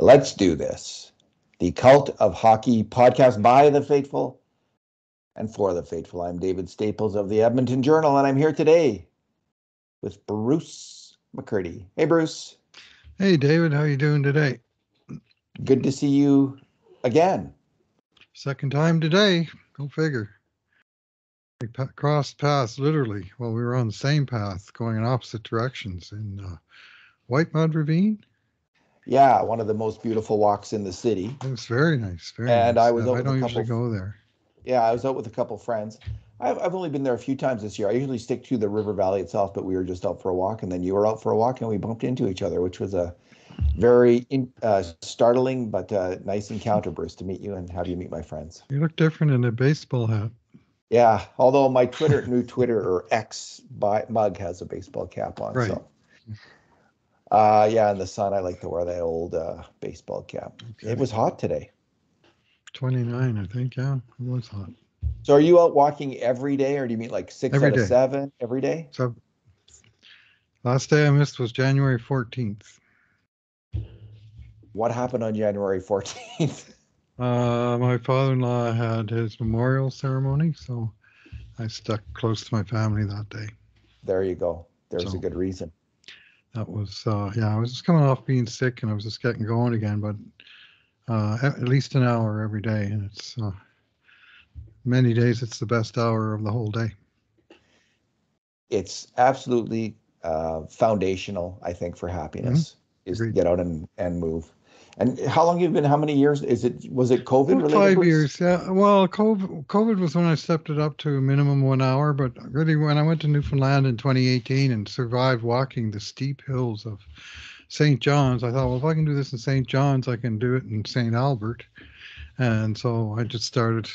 Let's do this. The Cult of Hockey podcast by the faithful and for the faithful. I'm David Staples of the Edmonton Journal, and I'm here today with Bruce McCurdy. Hey, Bruce. Hey, David. How you doing today? Good to see you again. Second time today. Go figure. We crossed paths literally while we were on the same path, going in opposite directions in White Mud Ravine. Yeah, one of the most beautiful walks in the city. It was very nice. Very and nice. I was out I with don't a usually couple. go there. Yeah, I was out with a couple friends. I've only been there a few times this year. I usually stick to the river valley itself, but we were just out for a walk, and then you were out for a walk, and we bumped into each other, which was a very startling but nice encounter, Bruce, to meet you and have you meet my friends. You look different in a baseball hat. Yeah, although my new Twitter or X mug has a baseball cap on. Right. So, yeah, in the sun, I like to wear that old baseball cap. Okay. It was hot today. 29, I think. Yeah, it was hot. So are you out walking every day, or do you meet like six every out day. of 7 every day? So last day I missed was January 14th. What happened on January 14th? My father-in-law had his memorial ceremony, so I stuck close to my family that day. There you go. There's a good reason. That was, I was just coming off being sick and I was just getting going again, but at least an hour every day. And it's many days, it's the best hour of the whole day. It's absolutely foundational, I think, for happiness is to get out and move. And how long have you been? How many years was it COVID related? 5 years. Yeah. Well, COVID was when I stepped it up to a minimum 1 hour. But really, when I went to Newfoundland in 2018 and survived walking the steep hills of St. John's, I thought, well, if I can do this in St. John's, I can do it in St. Albert. And so I just started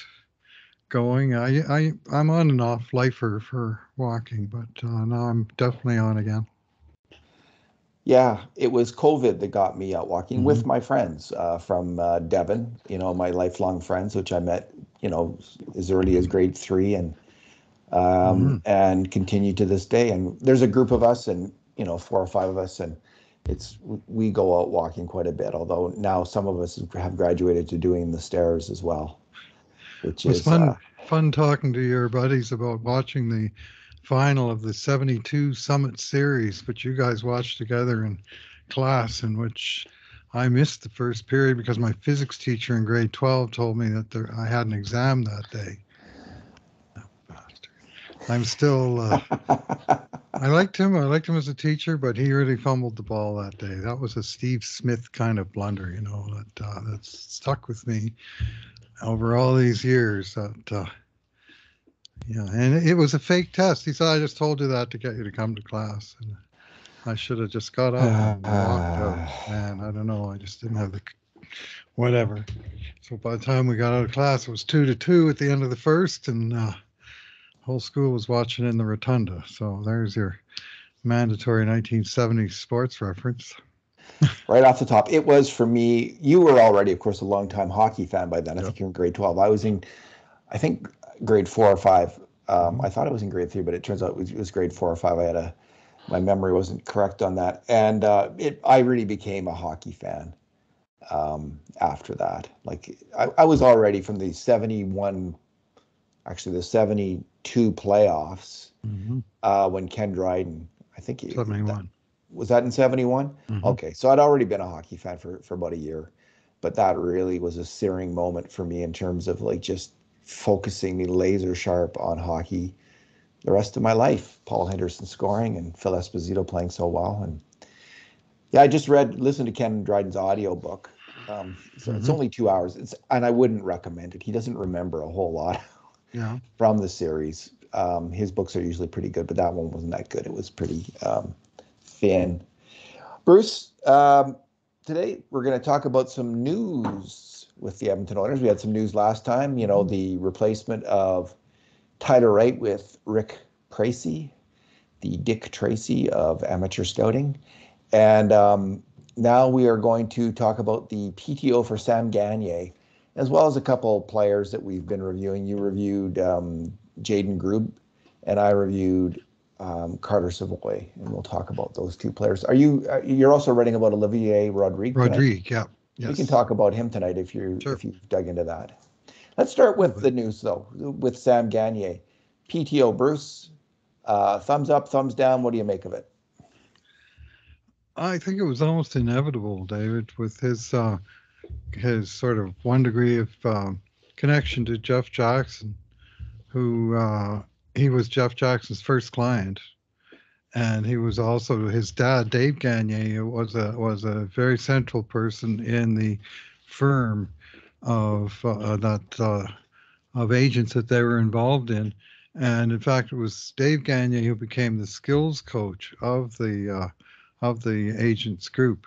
going. I'm on and off lifer for walking, but now I'm definitely on again. Yeah, it was COVID that got me out walking with my friends from Devon, my lifelong friends, which I met, as early as grade 3 and continue to this day. And there's a group of us and, 4 or 5 of us, and we go out walking quite a bit, although now some of us have graduated to doing the stairs as well, which is fun talking to your buddies about watching the final of the 72 Summit Series, but you guys watched together in class, in which I missed the first period because my physics teacher in grade 12 told me that I had an exam that day. Oh, bastard. I'm still, I liked him as a teacher, but he really fumbled the ball that day. That was a Steve Smith kind of blunder, that's stuck with me over all these years. Yeah, and it was a fake test. He said, I just told you that to get you to come to class. And I should have just got up and walked out. Man, I don't know. I just didn't have the whatever. So by the time we got out of class, it was 2-2 at the end of the first, and the whole school was watching in the rotunda. So there's your mandatory 1970s sports reference. Right off the top, it was for me. You were already, of course, a longtime hockey fan by then. I think you're in grade 12. I was in, I think, grade 4 or 5. I thought it was in grade 3, but it turns out it was grade 4 or 5. My memory wasn't correct on that. And I really became a hockey fan after that. Like I was already from the 72 playoffs when Ken Dryden, I think 71. Was that in 71? Okay, so I'd already been a hockey fan for about a year, but that really was a searing moment for me in terms of like just focusing me laser sharp on hockey the rest of my life. Paul Henderson scoring and Phil Esposito playing so well. And yeah, I just listened to Ken Dryden's audio book. So it's only 2 hours. And I wouldn't recommend it. He doesn't remember a whole lot from the series. His books are usually pretty good, but that one wasn't that good. It was pretty thin. Bruce, today we're going to talk about some news with the Edmonton Oilers. We had some news last time, the replacement of Tyler Wright with Rick Pracey, the Dick Tracy of amateur scouting. And now we are going to talk about the PTO for Sam Gagner, as well as a couple players that we've been reviewing. You reviewed Jaden Grube, and I reviewed Carter Savoy, and we'll talk about those two players. You're also writing about Olivier Rodrigue? Rodrigue, yeah. We can Yes, talk about him tonight sure. if you've dug into that. Let's start A little with bit. the news though, with Sam Gagner. PTO, Bruce, thumbs up, thumbs down. What do you make of it? I think it was almost inevitable, David, with his sort of one degree of connection to Jeff Jackson, who he was Jeff Jackson's first client, and he was also his dad, Dave Gagner, was a very central person in the firm of agents that they were involved in. And in fact, it was Dave Gagner who became the skills coach of the agents group.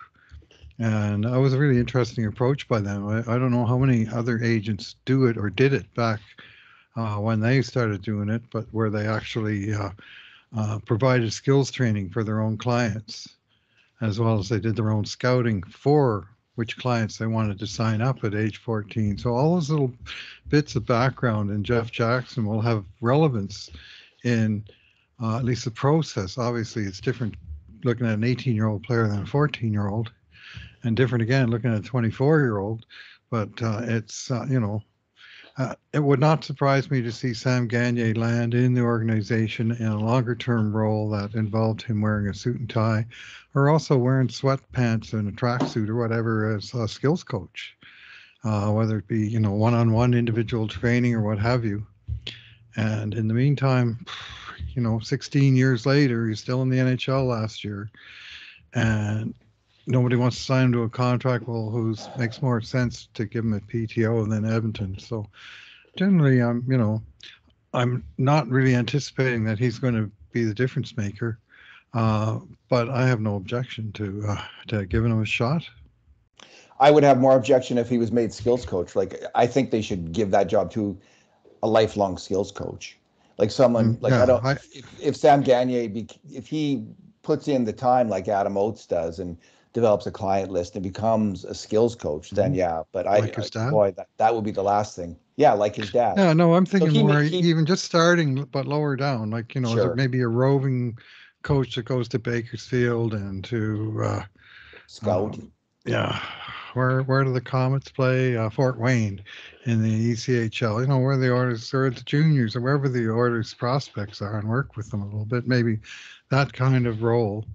And that was a really interesting approach by them. I don't know how many other agents do it or did it back when they started doing it, but where they actually provided skills training for their own clients, as well as they did their own scouting for which clients they wanted to sign up at age 14. So all those little bits of background in Jeff Jackson will have relevance in at least the process. Obviously, it's different looking at an 18-year-old player than a 14-year-old, and different again looking at a 24-year-old. But it would not surprise me to see Sam Gagner land in the organization in a longer term role that involved him wearing a suit and tie, or also wearing sweatpants and a tracksuit or whatever as a skills coach, whether it be one on one individual training or what have you. And in the meantime, 16 years later, he's still in the NHL last year, and nobody wants to sign him to a contract. Well, who's makes more sense to give him a PTO than Edmonton? So generally, I'm not really anticipating that he's going to be the difference maker, but I have no objection to giving him a shot. I would have more objection if he was made skills coach. Like I think they should give that job to a lifelong skills coach, like someone like I Yeah, don't. If Sam Gagner, if he puts in the time like Adam Oates does and develops a client list and becomes a skills coach, then mhm, yeah. But like his dad. boy, that would be the last thing. Yeah, like his dad. Yeah, no, I'm So thinking more even just starting, but lower down. Like is it sure, maybe a roving coach that goes to Bakersfield and to scout. yeah, where do the Comets play? Fort Wayne in the ECHL. Where the orders or the juniors or wherever the orders prospects are, and work with them a little bit. Maybe that kind of role.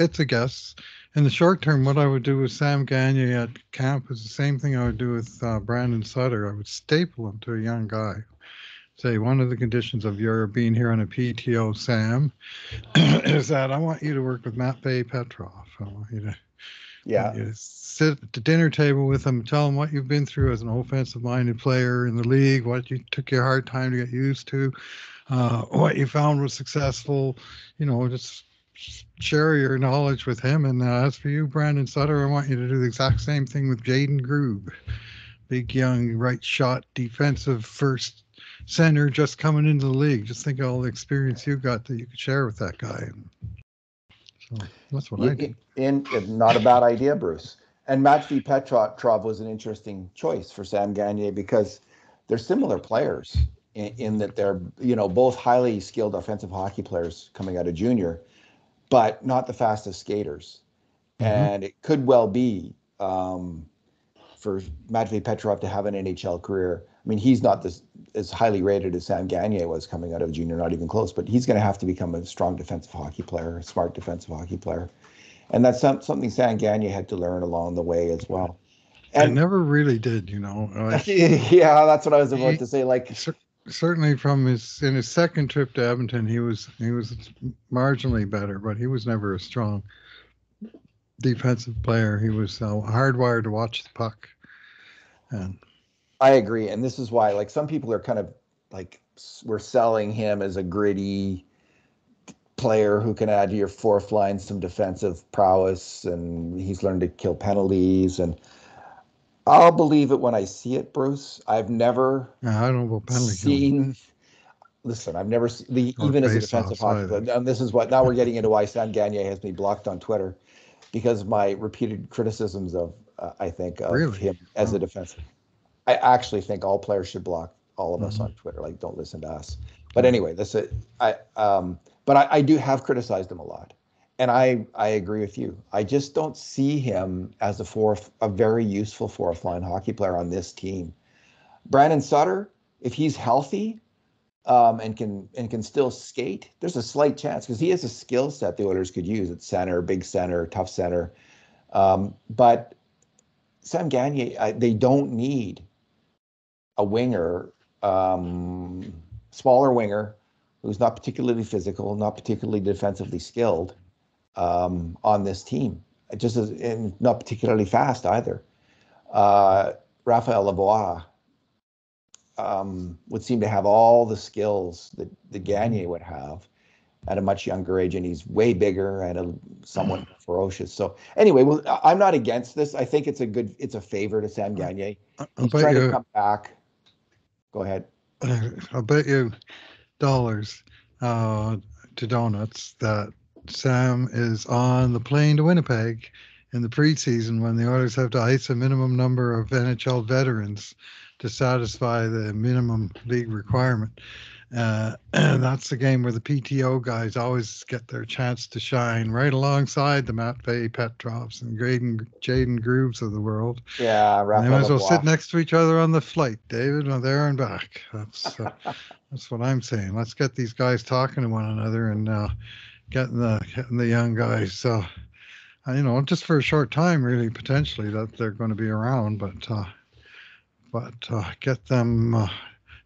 It's a guess. In the short term, what I would do with Sam Gagner at camp is the same thing I would do with Brandon Sutter. I would staple him to a young guy. Say one of the conditions of your being here on a PTO, Sam, is that I want you to work with Matt Bay Petrov. I want Yeah, you to sit at the dinner table with him, tell him what you've been through as an offensive-minded player in the league, what you took your hard time to get used to, what you found was successful. Just share your knowledge with him. And as for you, Brandon Sutter, I want you to do the exact same thing with Jaden Grube, big young right shot defensive first center just coming into the league. Just think of all the experience you got that you could share with that guy. So that's what I do. not a bad idea, Bruce. And Matvey Petrov was an interesting choice for Sam Gagner because they're similar players in that they're both highly skilled offensive hockey players coming out of junior, but not the fastest skaters. Mm-hmm. And it could well be for Matvey Petrov to have an NHL career. I mean, he's not as highly rated as Sam Gagner was coming out of junior, not even close, but he's going to have to become a strong defensive hockey player, a smart defensive hockey player. And that's something Sam Gagner had to learn along the way as well. And And never really did, like yeah, that's what I was about he to say. Like, certainly from his second trip to Edmonton, he was marginally better, but he was never a strong defensive player. He was hardwired to watch the puck. And I agree. And this is why, like, some people are kind of like, we're selling him as a gritty player who can add to your fourth line some defensive prowess, and he's learned to kill penalties. And I'll believe it when I see it, Bruce. I've never I don't know about penalty killing seen. Listen, I've never seen or even as a face defensive offs hockey either. player. And this is what now we're getting into why Sam Gagner has me blocked on Twitter because of my repeated criticisms of I think of Really? him as a Wow. defensive. I actually think all players should block all of us Mm-hmm. on Twitter. Like, don't listen to us. But Yeah. anyway, I but I do have criticized him a lot, And I agree with you. I just don't see him as a very useful fourth line hockey player on this team. Brandon Sutter, if he's healthy, and can still skate, there's a slight chance because he has a skill set the Oilers could use at center, big center, tough center. But Sam Gagner, they don't need a winger, smaller winger, who's not particularly physical, not particularly defensively skilled, on this team. And not particularly fast either. Raphael Lavoie would seem to have all the skills that the Gagner would have at a much younger age, and he's way bigger and somewhat ferocious. So anyway, well, I'm not against this. I think it's a favor to Sam Gagner. He's trying to come back. Go ahead. I'll bet you dollars to donuts that Sam is on the plane to Winnipeg in the preseason when the Oilers have to ice a minimum number of NHL veterans to satisfy the minimum league requirement. And that's the game where the PTO guys always get their chance to shine right alongside the Matvei Petrovs and Jaden Grooves of the world. Yeah, Raphael they might as well sit next to each other on the flight, David, there and back. That's what I'm saying. Let's get these guys talking to one another and getting the young guys. Just for a short time, really, potentially that they're going to be around, but get them.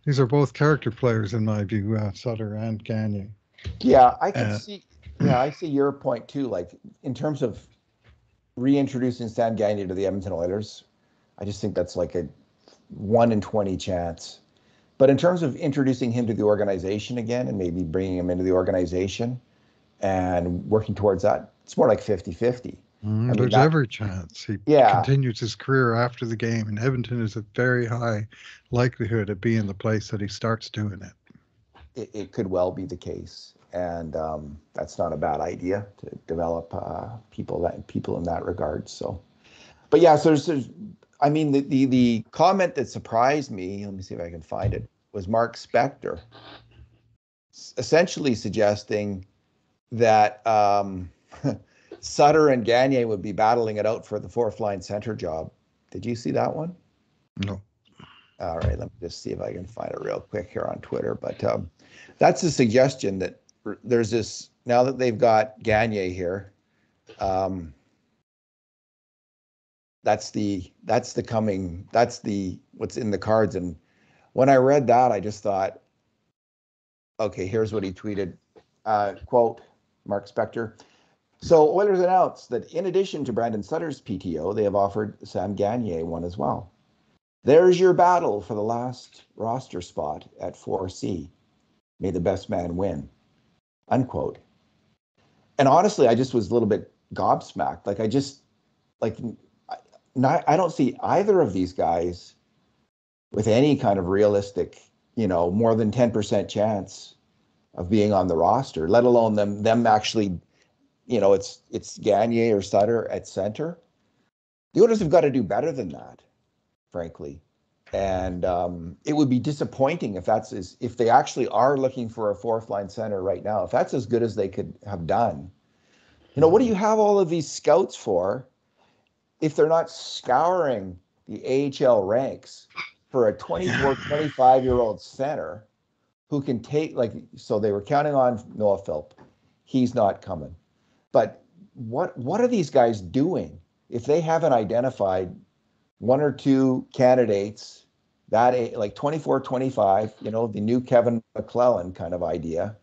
These are both character players in my view, Sutter and Gagner. Yeah, I can see. Yeah, I see your point too. Like in terms of reintroducing Sam Gagner to the Edmonton Oilers, I just think that's like a 1 in 20 chance. But in terms of introducing him to the organization again and maybe bringing him into the organization and working towards that, it's more like 50-50. There's every chance he continues his career after the game, and Edmonton is a very high likelihood of being the place that he starts doing it. It could well be the case, and that's not a bad idea to develop people in that regard. So, but yeah, so there's the comment that surprised me. Let me see if I can find it. Was Mark Spector essentially suggesting that Sutter and Gagner would be battling it out for the fourth line center job. Did you see that one? No. All right, let me just see if I can find it real quick here on Twitter. But that's a suggestion that there's this, now that they've got Gagner here, that's what's in the cards. And when I read that, I just thought, okay, here's what he tweeted. Quote, Mark Spector. So Oilers announced that in addition to Brandon Sutter's PTO, they have offered Sam Gagner one as well. There's your battle for the last roster spot at 4C. May the best man win. Unquote. And honestly, I just was a little bit gobsmacked. I don't see either of these guys with any kind of realistic, more than 10% chance of being on the roster, let alone them actually, it's Gagner or Sutter at center. The Oilers have got to do better than that, frankly. And it would be disappointing if they actually are looking for a fourth line center right now, if that's as good as they could have done. What do you have all of these scouts for if they're not scouring the AHL ranks for a 24, 25-year-old center who can take, so they were counting on Noah Philp. He's not coming. But what are these guys doing if they haven't identified one or two candidates that like 24, 25, the new Kevin McClellan kind of idea,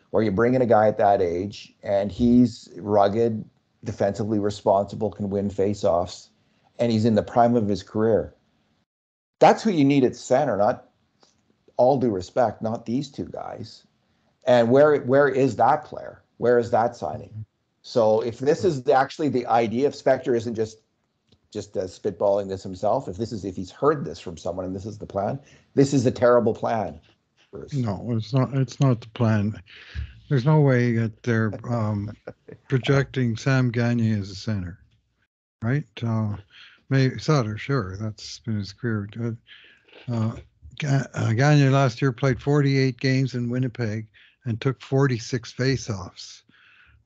where you bring in a guy at that age and he's rugged, defensively responsible, can win faceoffs, and he's in the prime of his career. That's who you need at center, not, all due respect, not these two guys. And where is that player? Where is that signing? So if this is actually the idea, if Spector isn't just spitballing this himself, if he's heard this from someone and this is the plan, this is a terrible plan, Bruce. No, it's not. It's not the plan. There's no way that they're projecting Sam Gagner as a center, right? Maybe Sutter, sure, that's been his career. Gagner last year played 48 games in Winnipeg and took 46 faceoffs,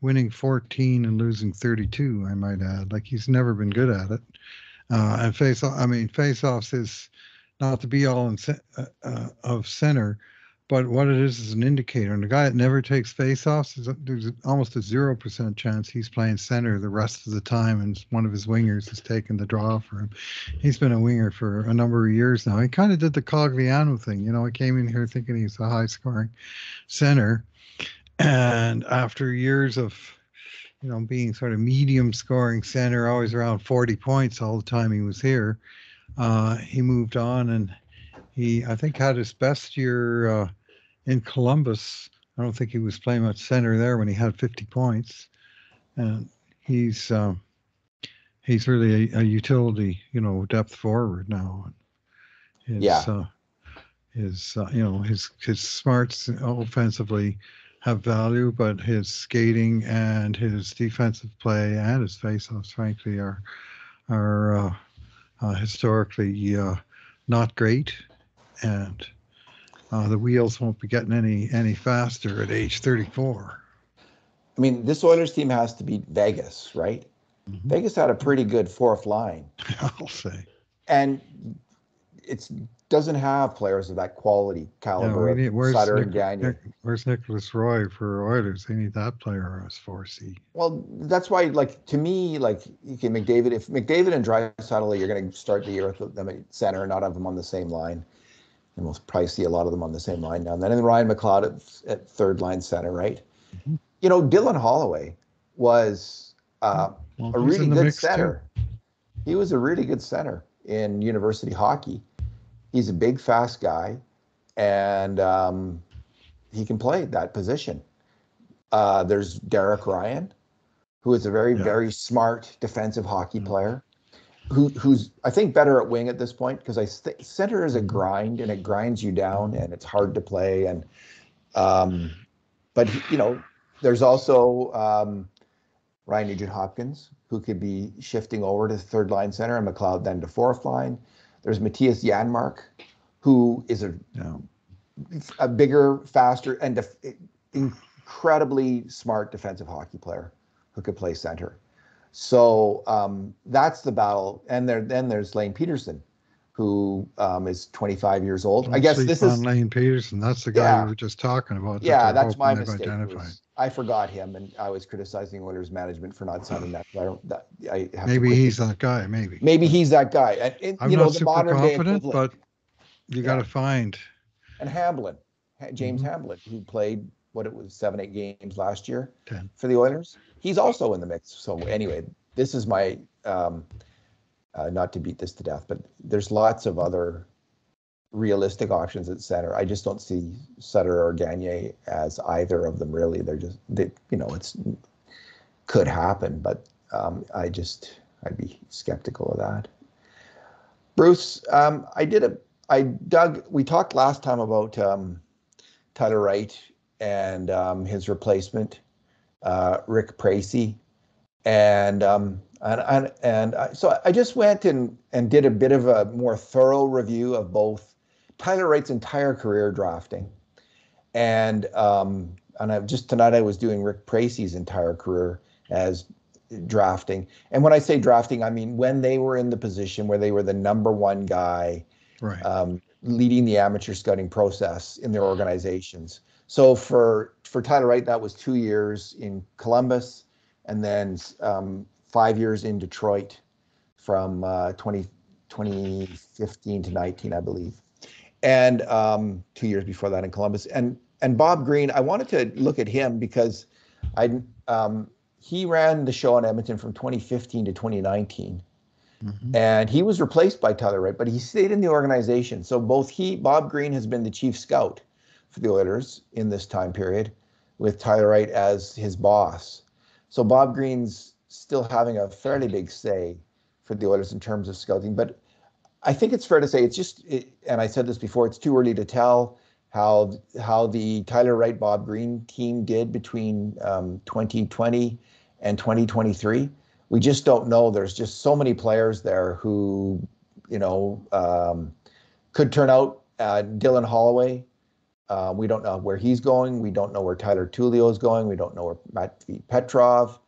winning 14 and losing 32, I might add. Like, he's never been good at it. And face-offs is not the be-all of center, but what it is an indicator. And the guy that never takes face-offs, there's almost a 0% chance he's playing center the rest of the time, and one of his wingers is taking the draw for him. He's been a winger for a number of years now. He kind of did the Cogliano thing. You know, I came in here thinking he's a high-scoring center, and after years of being sort of medium scoring center, always around 40 points all the time he was here. He moved on, and I think, had his best year in Columbus. I don't think he was playing much center there when he had 50 points. And he's really a utility, depth forward now. His smarts offensively have value, but his skating and his defensive play and his faceoffs, frankly, are historically not great, and the wheels won't be getting any faster at age 34. I mean, this Oilers team has to beat Vegas, right? Mm-hmm. Vegas had a pretty good fourth line. I'll say. And it doesn't have players of that quality caliber. Yeah, where's Gagner. Nicholas Roy for Oilers? They need that player as 4C. Well, that's why, to me, McDavid, if McDavid and Draisaitl, you're going to start the year with them at center and not have them on the same line. And we'll probably see a lot of them on the same line now and then. And Ryan McLeod at third line center, right? Mm-hmm. Dylan Holloway was a really good center. Too. He was a really good center in university hockey. He's a big, fast guy, and he can play that position. There's Derek Ryan, who is a very smart defensive hockey player, who's, I think, better at wing at this point, because center is a grind, and it grinds you down, and it's hard to play. And but there's also Ryan Nugent-Hopkins, who could be shifting over to third line center, and McLeod then to fourth line. There's Matthias Janmark, who is a bigger, faster, and incredibly smart defensive hockey player who could play center. So that's the battle. And then there's Lane Peterson, who is 25 years old. I guess this is Lane Peterson. That's the guy we were just talking about. Yeah, that's my mistake. I forgot him, and I was criticizing Oilers management for not signing that. Maybe he's that guy. Maybe he's that guy. And I'm not super confident, but you got to find. And Hamblin, James Hamblin, who played 7-8 games last year 10 for the Oilers. He's also in the mix. So anyway, this is my not to beat this to death, but there's lots of other realistic options at center. I just don't see Sutter or Gagner as either of them really. It's could happen, but I'd be skeptical of that. Bruce, we talked last time about Tyler Wright and his replacement, Rick Pracey, and so I just went and did a bit of a more thorough review of both Tyler Wright's entire career drafting, and tonight I was doing Rick Pracey's entire career as drafting. And when I say drafting, I mean when they were in the position where they were the number one guy, right, leading the amateur scouting process in their organizations. So for Tyler Wright, that was 2 years in Columbus, and then 5 years in Detroit from 2015 to 19, I believe. And 2 years before that in Columbus. And Bob Green, I wanted to look at him because he ran the show on Edmonton from 2015 to 2019. Mm-hmm. And he was replaced by Tyler Wright, but he stayed in the organization. So Bob Green has been the chief scout for the Oilers in this time period, with Tyler Wright as his boss. So Bob Green's still having a fairly big say for the Oilers in terms of scouting. But I think it's fair to say and I said this before, it's too early to tell how the Tyler Wright, Bob Green team did between 2020 and 2023. We just don't know. There's just so many players there who, could turn out. Dylan Holloway We don't know where he's going. We don't know where Tyler Tullio is going. We don't know where Matvey Petrov.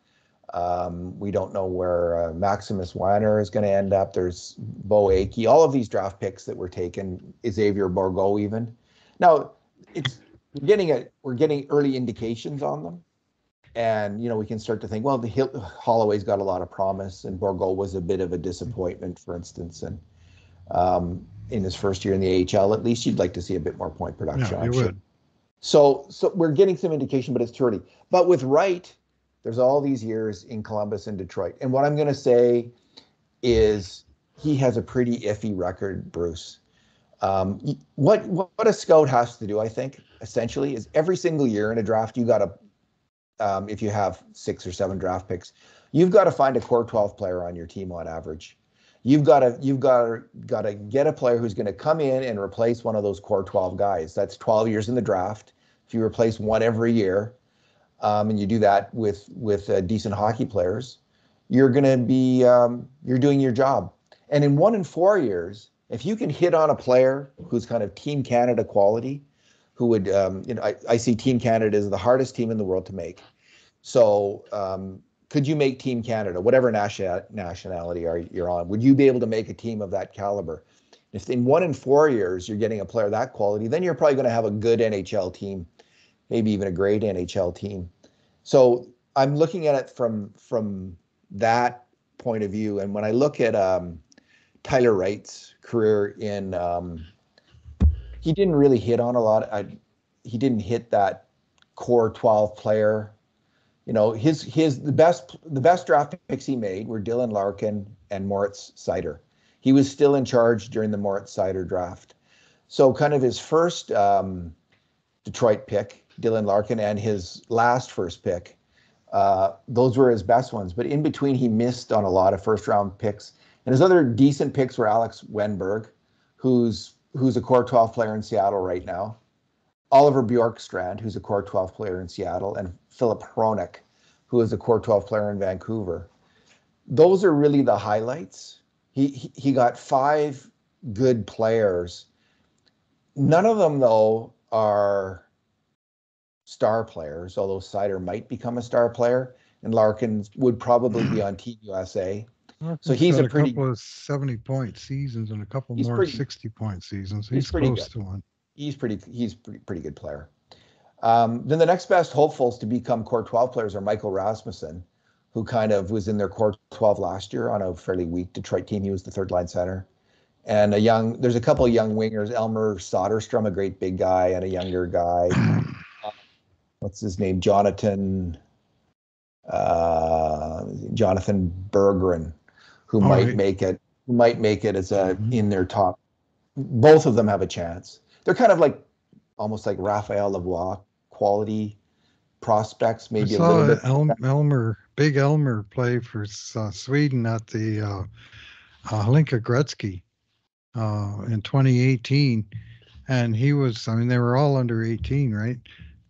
We don't know where Maximus Weiner is going to end up. There's Bo Akey. All of these draft picks that were taken, Xavier Bourgault even. Now, we're getting early indications on them. And, we can start to think, well, Holloway's got a lot of promise, and Bourgault was a bit of a disappointment, for instance. And in his first year in the AHL, at least you'd like to see a bit more point production. Yeah, you would. So we're getting some indication, but it's too early. But with Wright, there's all these years in Columbus and Detroit. And what I'm going to say is he has a pretty iffy record, Bruce. What a scout has to do, I think, essentially, is every single year in a draft, you got to, if you have 6 or 7 draft picks, you've got to find a core 12 player on your team on average. You've got to get a player who's going to come in and replace one of those core 12 guys. That's 12 years in the draft. If you replace one every year, and you do that with decent hockey players, you're going to be you're doing your job. And in 1 in 4 years, if you can hit on a player who's kind of Team Canada quality, who would I see Team Canada as the hardest team in the world to make. So could you make Team Canada, whatever nationality you're on, would you be able to make a team of that caliber? If in 1 in 4 years you're getting a player that quality, then you're probably going to have a good NHL team, maybe even a great NHL team. So I'm looking at it from that point of view. And when I look at Tyler Wright's career he didn't really hit on a lot. He didn't hit that core 12 player. The best draft picks he made were Dylan Larkin and Moritz Seider. He was still in charge during the Moritz Seider draft. So kind of his first Detroit pick, Dylan Larkin, and his last first pick, those were his best ones. But in between, he missed on a lot of first round picks. And his other decent picks were Alex Wenberg, who's a core 12 player in Seattle right now, Oliver Bjorkstrand, who's a core 12 player in Seattle, and Philip Hronik, who is a core 12 player in Vancouver. Those are really the highlights. He got 5 good players. None of them, though, are star players, although Seider might become a star player, and Larkin would probably be on Team USA. So he's a couple of 70-point seasons and a couple more 60-point seasons. He's close to one. He's pretty good player. Then the next best hopefuls to become core 12 players are Michael Rasmussen, who kind of was in their core 12 last year on a fairly weak Detroit team. He was the third line center. And there's a couple of young wingers, Elmer Soderstrom, a great big guy, and a younger guy. What's his name? Jonathan Berggren, who might make it as in their top. Both of them have a chance. They're kind of almost like Raphael Lavoie quality prospects, maybe a little bit. Big Elmer play for Sweden at the Hlinka Gretzky in 2018, and he was. I mean, they were all under 18, right?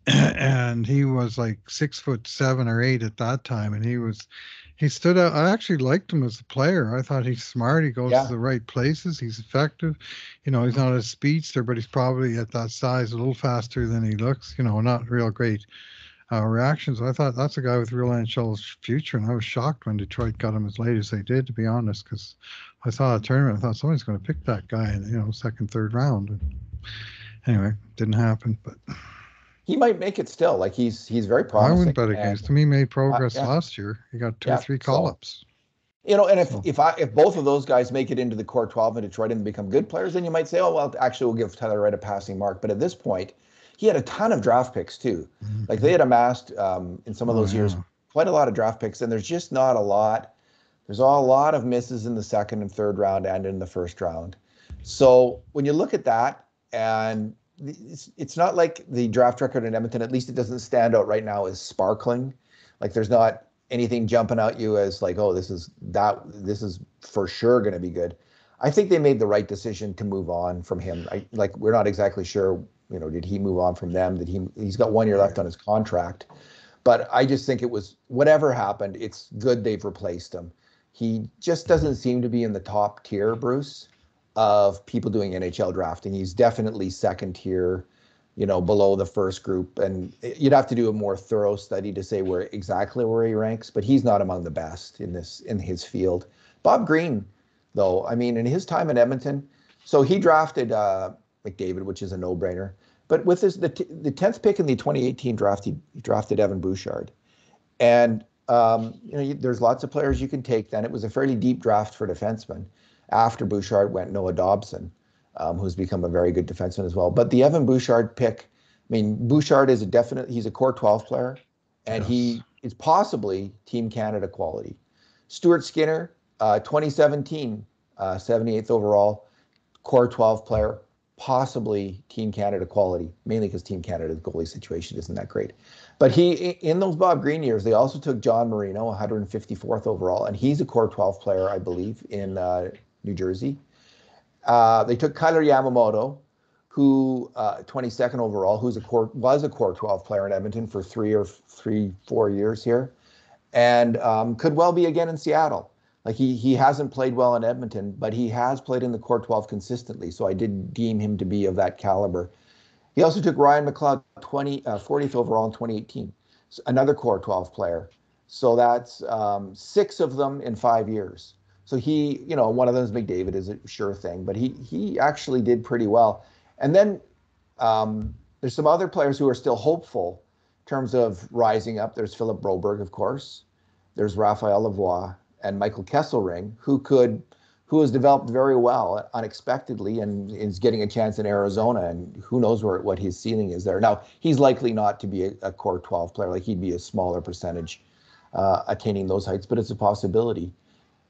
And he was like 6'7" or 8" at that time, and he stood out. I actually liked him as a player. I thought he's smart. He goes to the right places. He's effective. He's not a speedster, but he's probably at that size a little faster than he looks. Not real great reactions. I thought that's a guy with real NHL future, and I was shocked when Detroit got him as late as they did, to be honest, because I saw a tournament. I thought somebody's going to pick that guy in second, third round. And anyway, didn't happen, but. He might make it still. He's very promising. I wouldn't bet against him. He made progress last year. He got 2 or 3 call-ups. If both of those guys make it into the core 12 in Detroit and become good players, then you might say, oh, well, actually, we'll give Tyler Wright a passing mark. But at this point, he had a ton of draft picks, too. Mm-hmm. They had amassed, in some of those years, quite a lot of draft picks, and there's just not a lot. There's a lot of misses in the second and third round and in the first round. So when you look at that, and it's not like the draft record in Edmonton, at least it doesn't stand out right now as sparkling. There's not anything jumping out you as oh, this is for sure going to be good. I think they made the right decision to move on from him. We're not exactly sure, did he move on from them? He's got 1 year left on his contract, but I just think it was whatever happened. It's good they've replaced him. He just doesn't seem to be in the top tier, Bruce, of people doing NHL drafting. He's definitely second tier, below the first group. And you'd have to do a more thorough study to say exactly where he ranks, but he's not among the best in his field. Bob Green, though, I mean, in his time in Edmonton, so he drafted McDavid, which is a no-brainer. But with the 10th pick in the 2018 draft, he drafted Evan Bouchard. And there's lots of players you can take then. It was a fairly deep draft for defensemen. After Bouchard went Noah Dobson, who's become a very good defenseman as well. But the Evan Bouchard pick, I mean, Bouchard is he's a core 12 player, and he is possibly Team Canada quality. Stuart Skinner, 2017, 78th overall, core 12 player, possibly Team Canada quality, mainly because Team Canada's goalie situation isn't that great. But in those Bob Green years, they also took John Marino, 154th overall, and he's a core 12 player, I believe, in New Jersey. They took Kyler Yamamoto, who 22nd overall, was a core 12 player in Edmonton for 4 years here, and could well be again in Seattle. Like he hasn't played well in Edmonton, but he has played in the core 12 consistently. So I did deem him to be of that caliber. He also took Ryan McLeod, 40th overall in 2018, so another core 12 player. So that's 6 of them in 5 years. So he, one of them is McDavid, is a sure thing, but he actually did pretty well. And then there's some other players who are still hopeful in terms of rising up. There's Philip Broberg, of course. There's Raphael Lavoie and Michael Kesselring, who has developed very well unexpectedly and is getting a chance in Arizona, and who knows what his ceiling is there. Now, he's likely not to be a core 12 player, like he'd be a smaller percentage attaining those heights, but it's a possibility.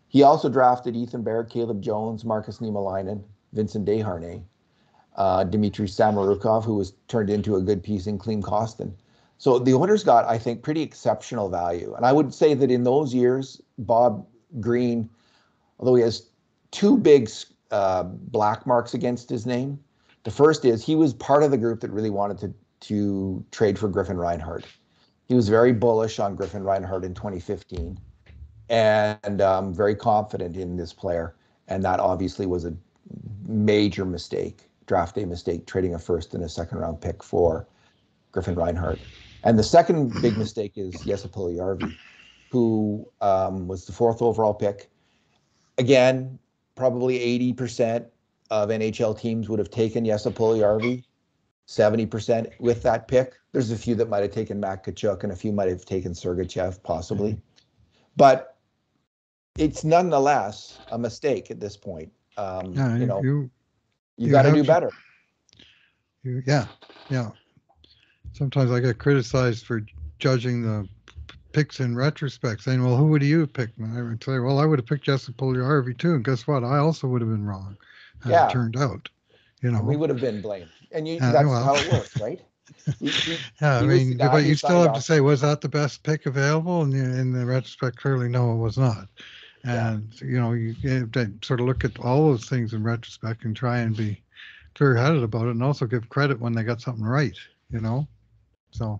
He also drafted Ethan Bear, Caleb Jones, Marcus Niemelainen, Vincent Desharnais, Dmitry Samorukov, who was turned into a good piece in Klim Kostin. So the Oilers got, I think, pretty exceptional value. And I would say that in those years, Bob Green, although he has 2 big black marks against his name, the first is he was part of the group that really wanted to trade for Griffin Reinhart. He was very bullish on Griffin Reinhart in 2015. And very confident in this player. And that obviously was a major mistake, draft day mistake, trading a first and a second round pick for Griffin Reinhart. And the second big mistake is Jesse Puljujärvi, who was the 4th overall pick. Again, probably 80% of NHL teams would have taken Jesse Puljujärvi, 70% with that pick. There's a few that might have taken Matt Tkachuk, and a few might have taken Sergachev, possibly. But it's nonetheless a mistake at this point. You got to do better. Yeah. Sometimes I get criticized for judging the picks in retrospect, saying, well, who would you have picked? And I would say, well, I would have picked Jesse Puljujärvi too. And guess what? I also would have been wrong. As it turned out. We would have been blamed. And that's how it works, right? But you still have to say, was that the best pick available? And in the retrospect, clearly, no, it was not. And, you have to sort of look at all those things in retrospect and try and be clear-headed about it, and also give credit when they got something right, So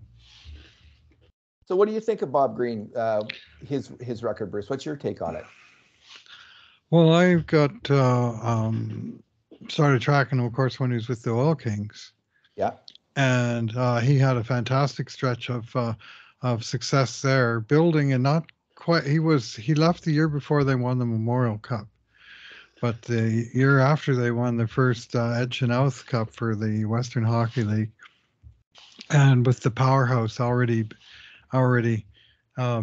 what do you think of Bob Green, his record, Bruce? What's your take on it? Well, I got started tracking him, of course, when he was with the Oil Kings. Yeah. And he had a fantastic stretch of success there, building and not quite. He left the year before they won the Memorial Cup, but the year after they won the first Ed Chenoweth Cup for the Western Hockey League, and with the powerhouse already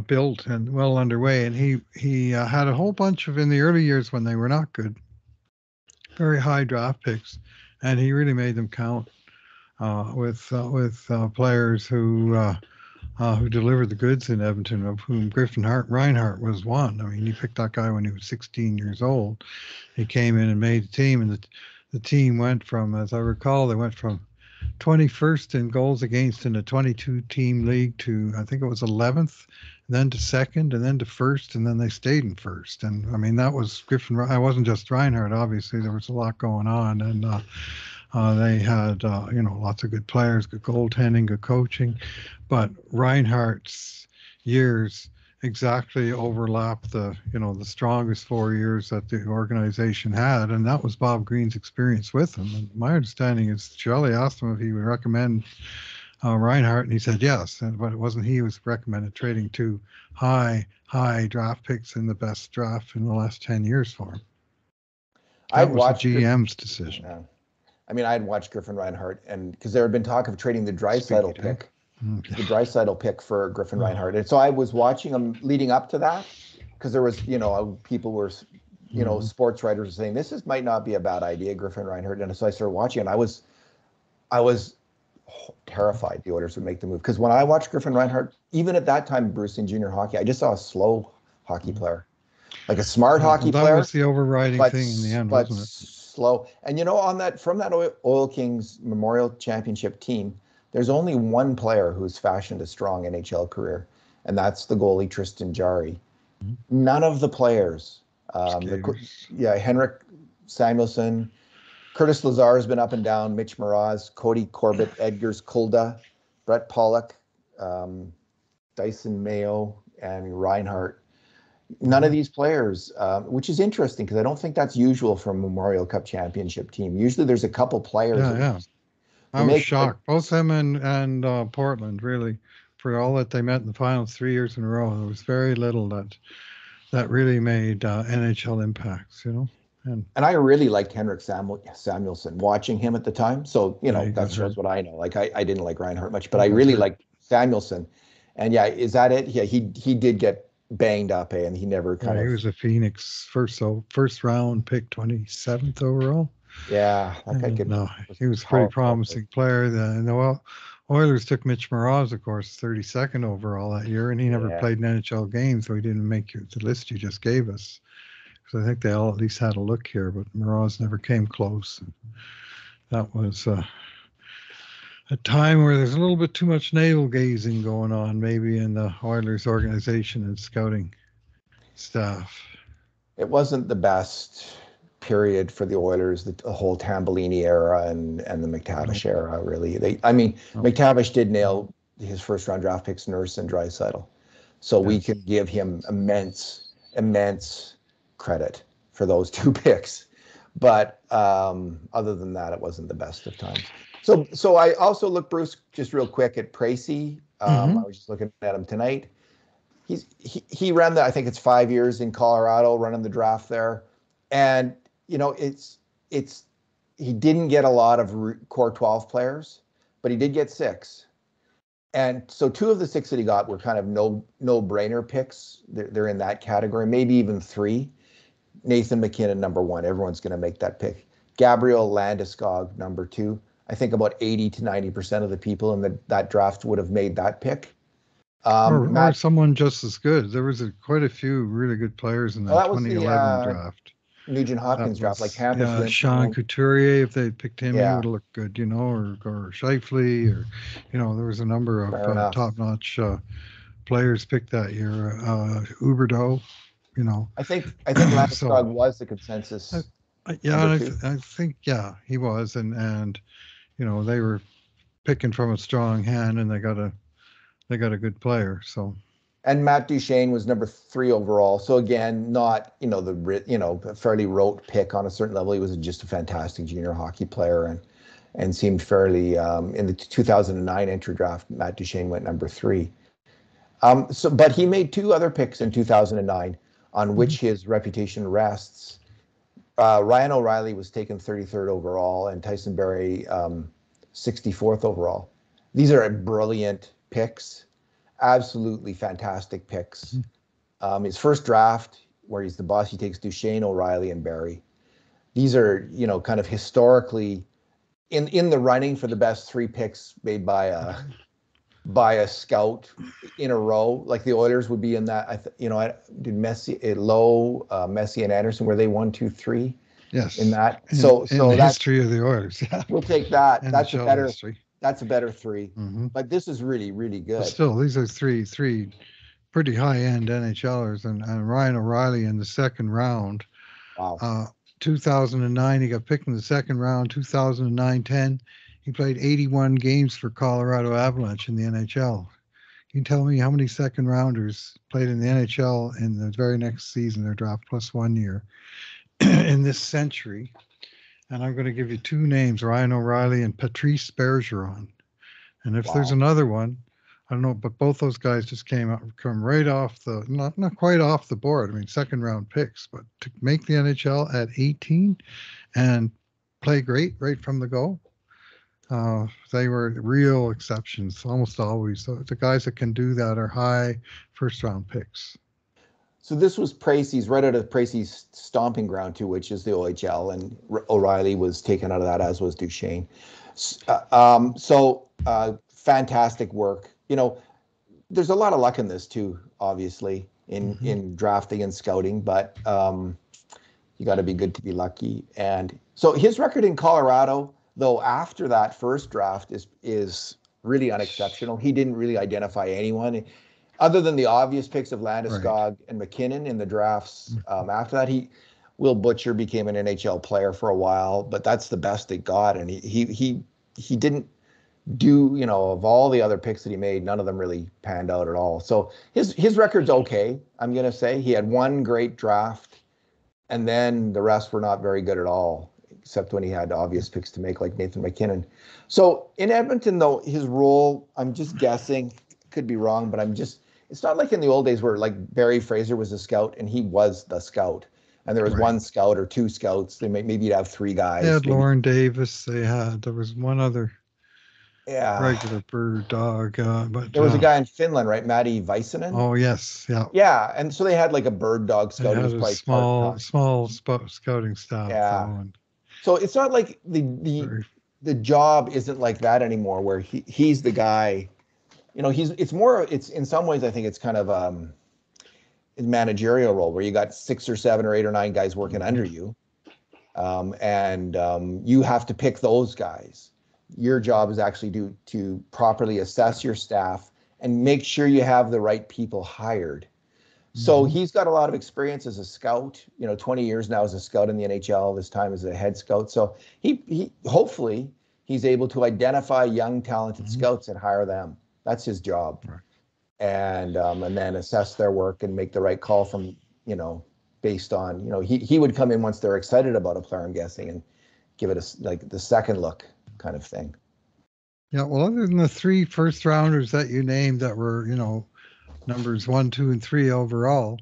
built and well underway, and he had a whole bunch of, in the early years when they were not good, very high draft picks, and he really made them count with players who delivered the goods in Edmonton, of whom Griffin Reinhart was one. I mean, he picked that guy when he was 16 years old. He came in and made the team, and the team went from, as I recall, they went from 21st in goals against in a 22-team league to, I think it was 11th, then to 2nd, and then to 1st, and then they stayed in 1st. And I mean, that was Griffin. I wasn't just Reinhart, obviously. There was a lot going on, and they had, lots of good players, good goaltending, good coaching. But Reinhardt's years exactly overlap the strongest 4 years that the organization had, and that was Bob Green's experience with him. And my understanding is Shelley asked him if he would recommend Reinhardt, and he said yes, but it wasn't he who was recommended trading two high draft picks in the best draft in the last 10 years for him. That I'd was the watched GM's decision. Yeah. I mean, I'd watched Griffin Reinhardt, and because there had been talk of trading the Draisaitl pick, the Draisaitl pick for Griffin Reinhardt, and so I was watching him leading up to that, because there was, people were, sports writers were saying might not be a bad idea, Griffin Reinhardt, and so I started watching, and I was terrified the Oilers would make the move, because when I watched Griffin Reinhardt, even at that time, Bruce, in junior hockey, I just saw a slow hockey player, like a smart hockey player. That was the overriding thing in the end, wasn't it? Slow. And from that Oil Kings Memorial Championship team, there's only one player who's fashioned a strong NHL career, and that's the goalie Tristan Jarry. None of the players, Henrik Samuelsson, Curtis Lazar has been up and down, Mitch Mraz, Cody Corbett, Edgars Kulda, Brett Pollock, Dyson Mayo, and Reinhardt. None of these players, which is interesting because I don't think that's usual for a Memorial Cup championship team. Usually there's a couple players. Yeah. I was shocked. Both them and Portland, really, for all that they met in the finals 3 years in a row. There was very little that really made NHL impacts, And I really liked Henrik Samuelsson, watching him at the time. So, that shows what I know. Like, I didn't like Reinhardt much, but I really liked Samuelsson. And is that it? Yeah, he did get banged up, and he never kind of. He was a Phoenix first round pick, 27th overall. Yeah, he was a pretty promising player. The Oilers took Mitch Mraz, of course, 32nd overall that year, and he never played in NHL games, so he didn't make the list you just gave us. So I think they all at least had a look here, but Mraz never came close. That was a time where there's a little bit too much navel gazing going on, maybe in the Oilers organization and scouting staff. It wasn't the best period for the Oilers, the whole Tambellini era and the McTavish era, really. McTavish did nail his first round draft picks, Nurse and Draisaitl. So we can give him immense credit for those two picks. But other than that, it wasn't the best of times. So I also looked, Bruce, just real quick at Pracey. I was just looking at him tonight. He ran I think it's 5 years in Colorado, running the draft there, and he didn't get a lot of core 12 players, but he did get 6, and so 2 of the 6 that he got were kind of no-brainer picks. They're in that category, maybe even 3. Nathan McKinnon, number 1, everyone's going to make that pick. Gabriel Landeskog, number 2. I think about 80 to 90% of the people in that draft would have made that pick. Or someone just as good. There was quite a few really good players in that 2011 draft. Nugent Hopkins draft, like Hampus. Sean Couturier, if they picked him, he would have looked good, or Scheifele, or, there was a number of top-notch players picked that year. Huberdeau, I think Landeskog was the consensus. I think he was, and they were picking from a strong hand, and they got a good player. So, and Matt Duchene was number 3 overall. So again, not a fairly rote pick on a certain level. He was just a fantastic junior hockey player, and seemed fairly in the 2009 entry draft. Matt Duchene went number 3. But he made 2 other picks in 2009 on which his reputation rests. Ryan O'Reilly was taken 33rd overall, and Tyson Barrie 64th overall. These are brilliant picks, absolutely fantastic picks. His first draft, where he's the boss, he takes Duchene, O'Reilly, and Barrie. These are, kind of historically in the running for the best 3 picks made by a scout in a row. Like the Oilers would be in that. Did Messi and Anderson, were they 1, 2, 3? Yes. In that. In the history of the Oilers. Yeah. We'll take that. That's a better history. That's a better 3. But this is really, really good. But still, these are three pretty high-end NHLers, and Ryan O'Reilly in the second round. Wow. 2009, he got picked in the second round. 2009-10, he played 81 games for Colorado Avalanche in the NHL. you tell me how many second rounders played in the NHL in the very next season, their draft plus 1 year in this century? And I'm going to give you two names, Ryan O'Reilly and Patrice Bergeron. And if there's Wow. another one, I don't know, but both those guys just come right off the, not quite off the board. I mean, second round picks, but to make the NHL at 18 and play great right from the go, they were real exceptions almost always. The guys that can do that are high first round picks. So this was Pracey's, right out of Pracey's stomping ground too, which is the OHL, and O'Reilly was taken out of that, as was Duchesne. Fantastic work. There's a lot of luck in this too, obviously, in drafting and scouting, but you got to be good to be lucky. And so his record in Colorado, though, after that first draft is really unexceptional. He didn't really identify anyone other than the obvious picks of Landeskog and McKinnon in the drafts. After that, Will Butcher became an NHL player for a while, but that's the best they got. And he didn't do, of all the other picks that he made, none of them really panned out at all. So his record's okay, I'm going to say. He had one great draft, and then the rest were not very good at all, except when he had obvious picks to make, like Nathan McKinnon. So in Edmonton, though, his role, I'm just guessing, could be wrong, but it's not like in the old days where like Barry Fraser was a scout and he was the scout. And there was one scout or two scouts. Maybe you'd have three guys. They had Lauren Davis. There was one other regular bird dog. But there was a guy in Finland, right? Matty Väisänen. Oh, yes. Yeah. Yeah. And so they had like a bird dog scout. They had a small scouting staff. Yeah. So it's not like the job isn't like that anymore, where he's the guy. It's in some ways, I think it's kind of a managerial role where you got 6 or 7 or 8 or 9 guys working under you. And you have to pick those guys. Your job is actually to properly assess your staff and make sure you have the right people hired. So he's got a lot of experience as a scout, 20 years now as a scout in the NHL, this time as a head scout. So he hopefully he's able to identify young, talented scouts and hire them. That's his job. Right. And then assess their work and make the right call from, based on, he would come in once they're excited about a player, I'm guessing, and give it the second look kind of thing. Yeah, well, other than the 3 first rounders that you named that were, numbers 1, 2, and 3 overall,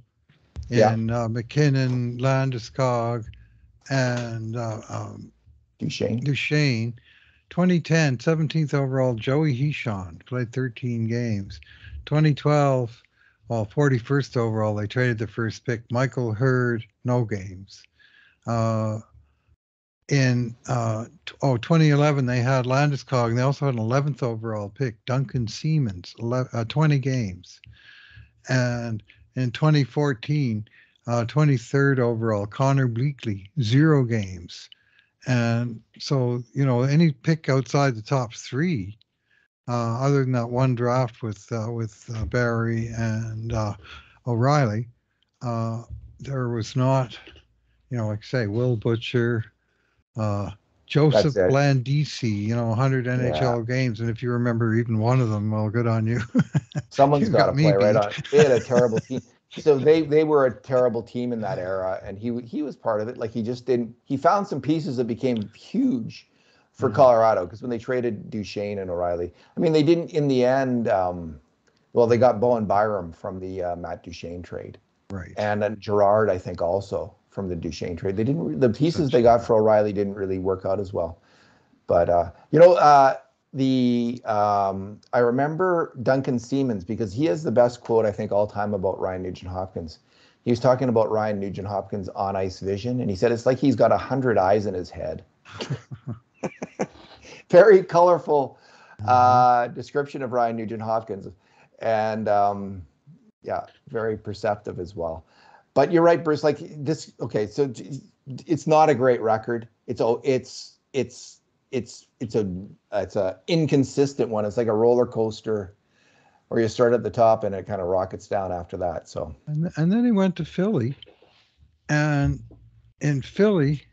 and McKinnon, Landeskog, and Duchesne. 2010, 17th overall, Joey Hishon, played 13 games. 2012, 41st overall, they traded the first pick. Michael Hurd, no games. In 2011, they had Landeskog, and they also had an 11th overall pick, Duncan Siemens, 20 games. And in 2014, 23rd overall, Connor Bleakley, 0 games. And so, any pick outside the top 3, other than that one draft with Barry and O'Reilly, there was not, like say, Will Butcher, Joseph Blandisi, 100 NHL games. And if you remember even one of them, well, good on you. Someone's got to play right on. They had a terrible team. So they were a terrible team in that era, and he was part of it. Like he found some pieces that became huge for Colorado, because when they traded Duchesne and O'Reilly, I mean, they didn't in the end. They got Bowen Byram from the Matt Duchesne trade, right? And then Gerard, I think, also from the Duchesne trade. The pieces they got for O'Reilly didn't really work out as well. But I remember Duncan Siemens, because he has the best quote, I think, all time about Ryan Nugent-Hopkins. He was talking about Ryan Nugent-Hopkins' on-ice vision, and he said it's like he's got 100 eyes in his head. Very colorful description of Ryan Nugent-Hopkins, and very perceptive as well. But you're right, Bruce. Like this, okay. So it's not a great record. It's a inconsistent one. It's like a roller coaster, where you start at the top and it kind of rockets down after that. So and then he went to Philly, and in Philly,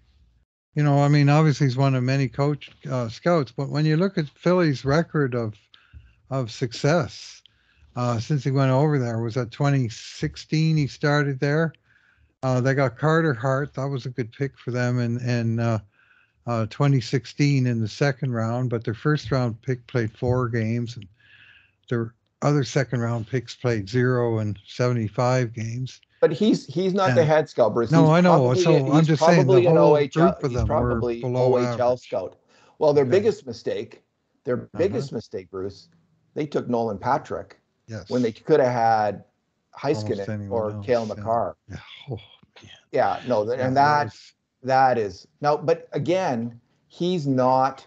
obviously he's one of many scouts. But when you look at Philly's record of success, since he went over there. Was that 2016 he started there? They got Carter Hart. That was a good pick for them in 2016 in the second round, but their first round pick played 4 games, and their other second round picks played 0 and 75 games. But he's not the And head scout, Bruce. no, I know. So I'm He's just saying the probably an whole OHL. group of He's them were probably below OHL average. scout. Well, their Okay. biggest mistake, Uh-huh. Bruce, they took Nolan Patrick when they Yes. could have had Almost Heiskanen anyone or Cale else. Yeah. McCarr. Yeah. Oh, man. Yeah, no, Yeah, and that was. that is now. But again, he's not.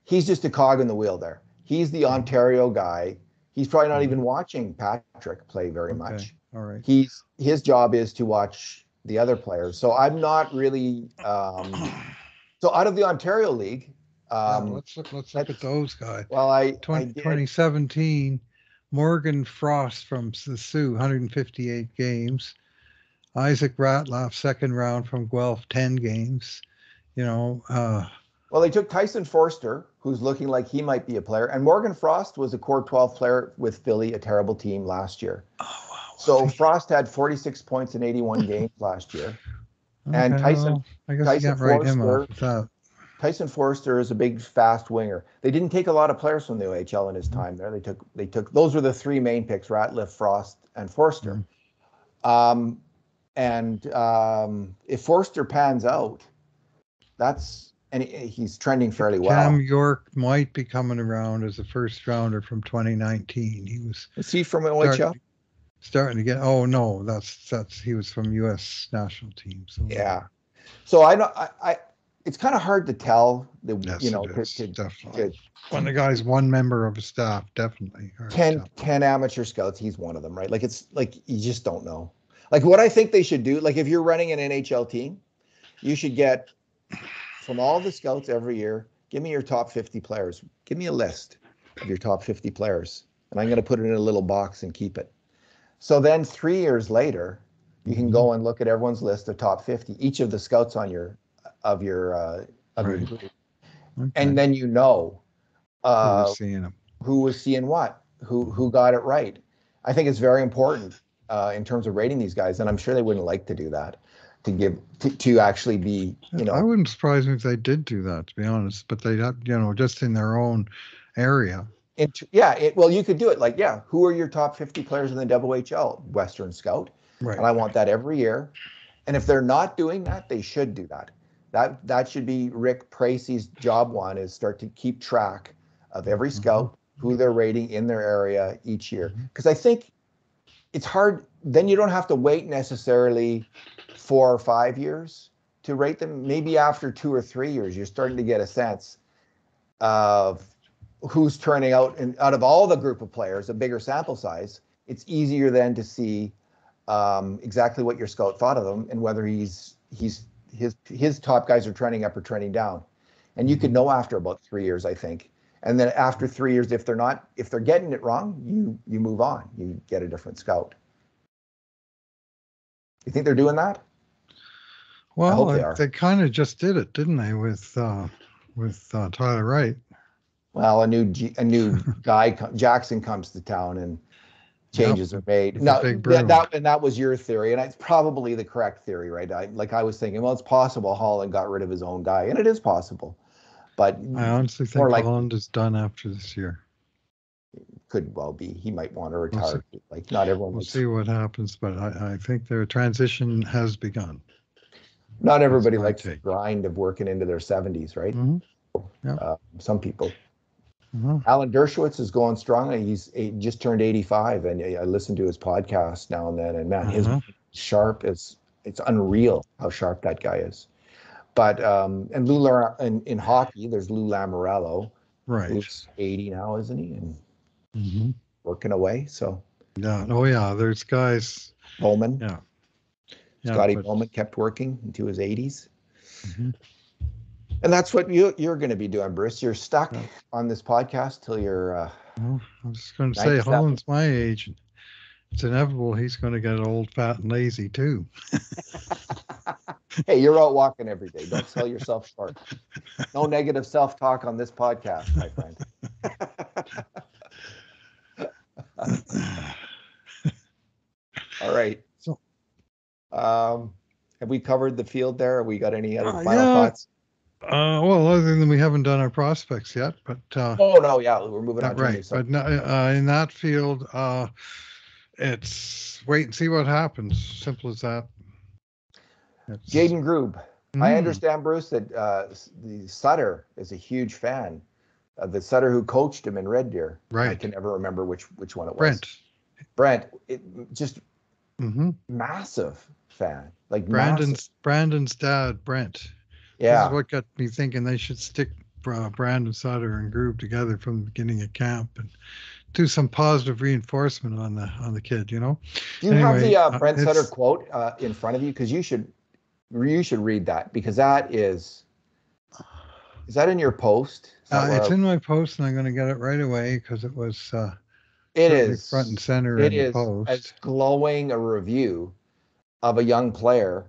He's just a cog in the wheel there. He's the Mhm. Ontario guy. He's probably not even Mhm. watching Patrick play very Okay. much. All right. His job is to watch the other players. So I'm not really. So out of the Ontario League, Yeah, um, let's look at let's. those guys. Well, I 20, did. 2017, Morgan Frost from the Sioux, 158 games. Isaac Ratliff, second round from Guelph, 10 games. You know, Well, they took Tyson Forster, who's looking like he might be a player, and Morgan Frost was a core 12 player with Philly, a terrible team last year. oh, wow, was So he? Frost had 46 points in 81 games last year, and Okay, well, I guess you Tyson can't write him off Forster with that. Tyson Forster is a big, fast winger. They didn't take a lot of players from the OHL in his time there. They took those were the three main picks: Ratliff, Frost, and Forster. Mm-hmm. Um, and if Forster pans out, and he's trending fairly Cam well. York might be coming around as a first rounder from 2019. He was Is he from OHL? starting starting to get. Oh no, that's he was from U.S. national team. So no. Yeah. So I know it's kind of hard to tell Yes, it is definitely. to When the guy's one member of a staff, definitely hard to 10, tell. 10 amateur scouts, he's one of them, right? Like it's like you just don't know. Like what I think they should do, like if you're running an NHL team, you should get from all the scouts every year, give me your top 50 players. Give me a list of your top 50 players. And I'm going to put it in a little box and keep it. So then 3 years later, you can Mm-hmm. go and look at everyone's list of top 50, each of the scouts on of your of your Right. group. And Okay. then you know Who was uh, seeing him? who was seeing what, who got it right. I think it's very important in terms of rating these guys, and I'm sure they wouldn't like to do that, to actually be, I wouldn't surprise me if they did do that, to be honest. But they, just in their own area. well, you could do it like, yeah, who are your top 50 players in the WHL, Western Scout, and Right. I want that every year. And if they're not doing that, they should do that. That should be Rick Pracey's job one, is start to keep track of every Mm-hmm. scout, who they're rating in their area each year. Mm-hmm. Because I think it's hard. Then you don't have to wait necessarily 4 or 5 years to rate them. Maybe after 2 or 3 years, you're starting to get a sense of who's turning out. And out of all the group of players, a bigger sample size, it's easier then to see exactly what your scout thought of them and whether his top guys are trending up or trending down. And you could know after about 3 years, I think. And then after 3 years, if they're getting it wrong, you move on. You get a different scout. You think they're doing that? I hope they Well, are. they kind of just did it, didn't they, with Tyler Wright? Well, a new guy Jackson comes to town and Yep, changes are made. with a Now big broom. that was your theory, and it's probably the correct theory, right? I was thinking, well, it's possible Holland got rid of his own guy, and it is possible, but I honestly more think likely Holland is done after this year. could well be he might want to We'll see. retire. Like not everyone We'll likes see what happens, but I think their transition has begun. not That's everybody my likes the take. grind of working into their 70s, right? Mm-hmm. Yeah. Some people. Uh-huh. Alan Dershowitz is going strong. He just turned 85, and I listen to his podcast now and then. And man, his Uh-huh. sharp is it's unreal how sharp that guy is. But and in hockey, there's Lou Lamoriello, Right. who's 80 now, isn't he? And Mm-hmm. working away. So Yeah. Oh, yeah. There's guys. Bowman, Yeah. Yeah. Scotty But Bowman kept working into his 80s. mhm. And that's what you're going to be doing, Bruce. You're stuck Yeah. on this podcast till you're Well, I was just going to say 97. Holland's my age. It's inevitable he's going to get old, fat, and lazy too. Hey, you're out walking every day. Don't sell yourself short. No negative self-talk on this podcast, my friend. All right. So, Have we covered the field there? Have we got any other final yeah. thoughts? Well, other than we haven't done our prospects yet, but Oh no, yeah, we're moving on to a new right. But subject. in that field, it's wait and see what happens. Simple as that. It's Jaden Grube. I mm, understand, Bruce, that the Sutter is a huge fan. The Sutter who coached him in Red Deer. I right. can never remember which one it was. Brent. Brent, just hmm massive fan, like massive. Brandon's dad, Brent. This is Yeah. what got me thinking they should stick Brandon Sutter and Groove together from the beginning of camp and do some positive reinforcement on the kid. Do you have Anyway, the Brent Sutter it's quote in front of you? Because you should read that, because that is that in your post? Is that where it's in my post, and I'm going to get it right away because it was it certainly front and is? center It in the is as post. glowing a review of a young player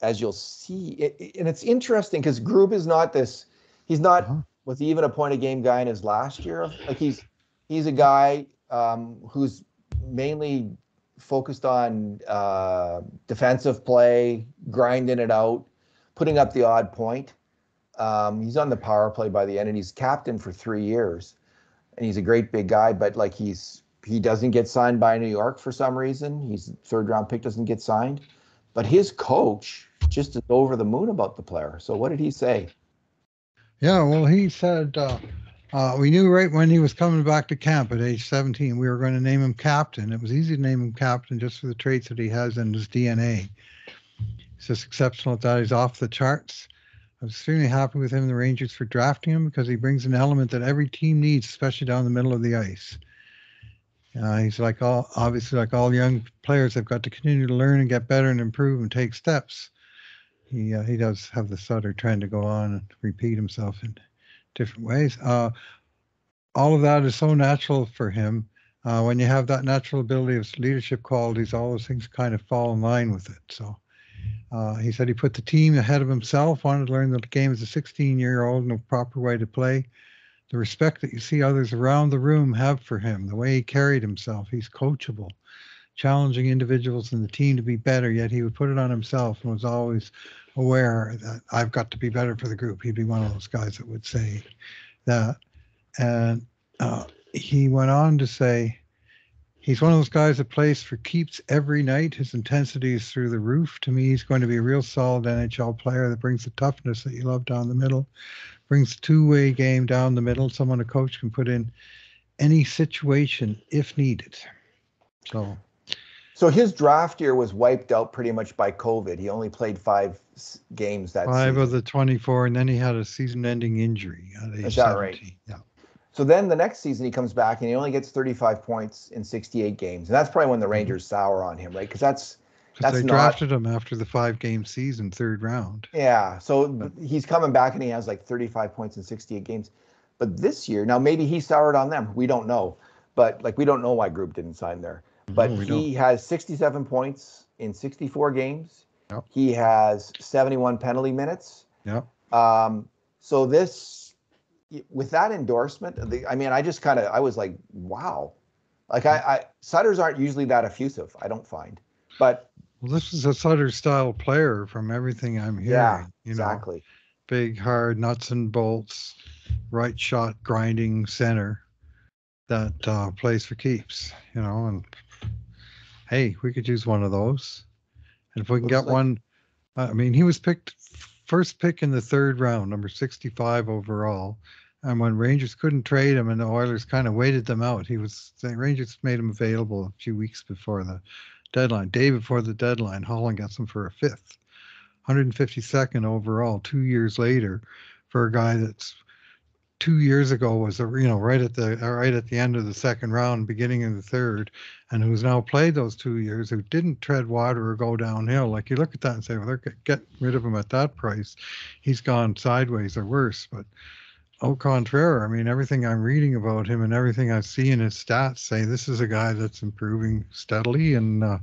as you'll see. And it's interesting because Grube is not this. He's not Uh-huh. was he even a point a game guy in his last year? Like he's a guy who's mainly focused on defensive play, grinding it out, putting up the odd point. He's on the power play by the end, and he's captain for 3 years. And he's a great big guy, but like he doesn't get signed by New York for some reason. He's third round pick, doesn't get signed. But his coach just is over the moon about the player. So what did he say? Yeah, well, he said we knew right when he was coming back to camp at age 17, we were going to name him captain. It was easy to name him captain just for the traits that he has in his DNA. He's just exceptional at that. He's off the charts. I was extremely happy with him and the Rangers for drafting him because he brings an element that every team needs, especially down the middle of the ice. He's obviously like all young players, they've got to continue to learn and get better and improve and take steps. He does have the Sutter trend to go on and repeat himself in different ways. All of that is so natural for him. When you have that natural ability of leadership qualities, all those things kind of fall in line with it. So he said he put the team ahead of himself, wanted to learn the game as a 16-year-old and a proper way to play. The respect that you see others around the room have for him, the way he carried himself, he's coachable, challenging individuals in the team to be better, yet he would put it on himself and was always aware that I've got to be better for the group. He'd be one of those guys that would say that. And he went on to say, he's one of those guys that plays for keeps every night. His intensity is through the roof. To me, he's going to be a real solid NHL player that brings the toughness that you love down the middle, brings the two-way game down the middle, someone a coach can put in any situation if needed. So his draft year was wiped out pretty much by COVID. He only played 5 games that 5 season. of the 24, and then he had a season-ending injury at age Is that 17. right? Yeah. So then the next season he comes back and he only gets 35 points in 68 games. And that's probably when the Rangers sour on him, right? Because that's They not drafted him after the 5-game season, third round. Yeah. So he's coming back and he has like 35 points in 68 games. But this year, now maybe he soured on them. We don't know. But like we don't know why Group didn't sign there. But he has 67 points in 64 games. Yep. He has 71 penalty minutes. Yep. So this, with that endorsement, I mean, I was like, wow. Like Sutters aren't usually that effusive, I don't find. But well, this is a Sutter style player from everything I'm hearing. Yeah, exactly. Big, hard nuts and bolts, right shot, grinding center that plays for keeps, and hey, we could use one of those. And if we can get one, I mean, he was picked first pick in the third round, number 65 overall. And when Rangers couldn't trade him and the Oilers kind of waited them out, the Rangers made him available a few weeks before the deadline. Day before the deadline, Holland gets him for a 5th, 152nd overall 2 years later for a guy that's 2 years ago was right at the end of the second round, beginning of the third, and who's now played those 2 years, who didn't tread water or go downhill. Like you look at that and say, well, they're getting rid of him at that price. He's gone sideways or worse. But au contraire, I mean, everything I'm reading about him and everything I see in his stats say this is a guy that's improving steadily, and I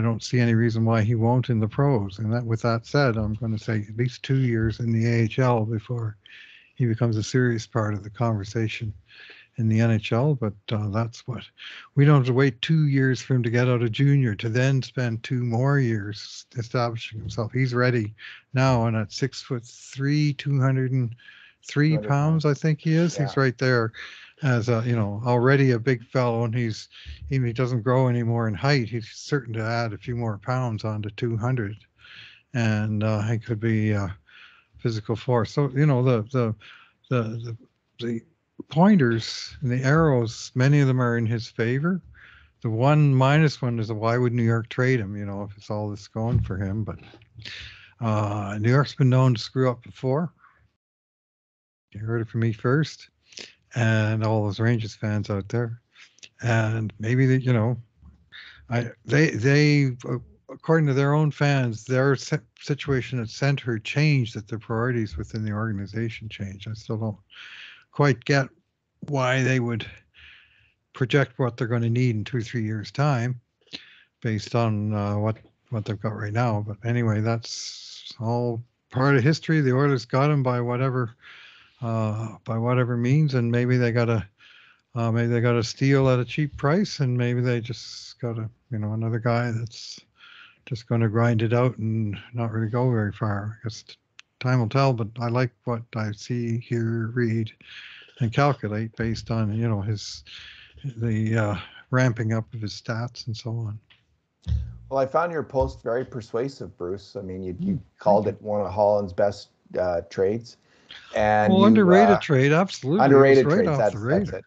don't see any reason why he won't in the pros. And with that said, I'm going to say at least 2 years in the AHL before he becomes a serious part of the conversation in the NHL, but that's what we don't have to wait 2 years for him to get out of junior to then spend 2 more years establishing himself. He's ready now, and at 6'3", 203 200 pounds, I pounds. think he is. Yeah. He's right there as a, already a big fellow, and even he doesn't grow anymore in height. He's certain to add a few more pounds onto 200, and he could be physical force. So the the pointers and the arrows, many of them are in his favor. The one minus one is why would New York trade him? If it's all this going for him. But New York's been known to screw up before. You heard it from me first, and all those Rangers fans out there. And maybe they according to their own fans, their situation at center changed, that their priorities within the organization changed. I still don't quite get why they would project what they're going to need in 2 or 3 years' time based on what they've got right now. But anyway, that's all part of history. The Oilers got him by whatever means, and maybe they got a steal at a cheap price, and maybe they just got another guy that's just going to grind it out and not really go very far. I guess time will tell, but I like what I see, hear, read, and calculate based on the ramping up of his stats and so on. Well, I found your post very persuasive, Bruce. I mean, you called it one of Holland's best trades, and underrated trade, absolutely. Underrated right trades. Off the radar. That's it.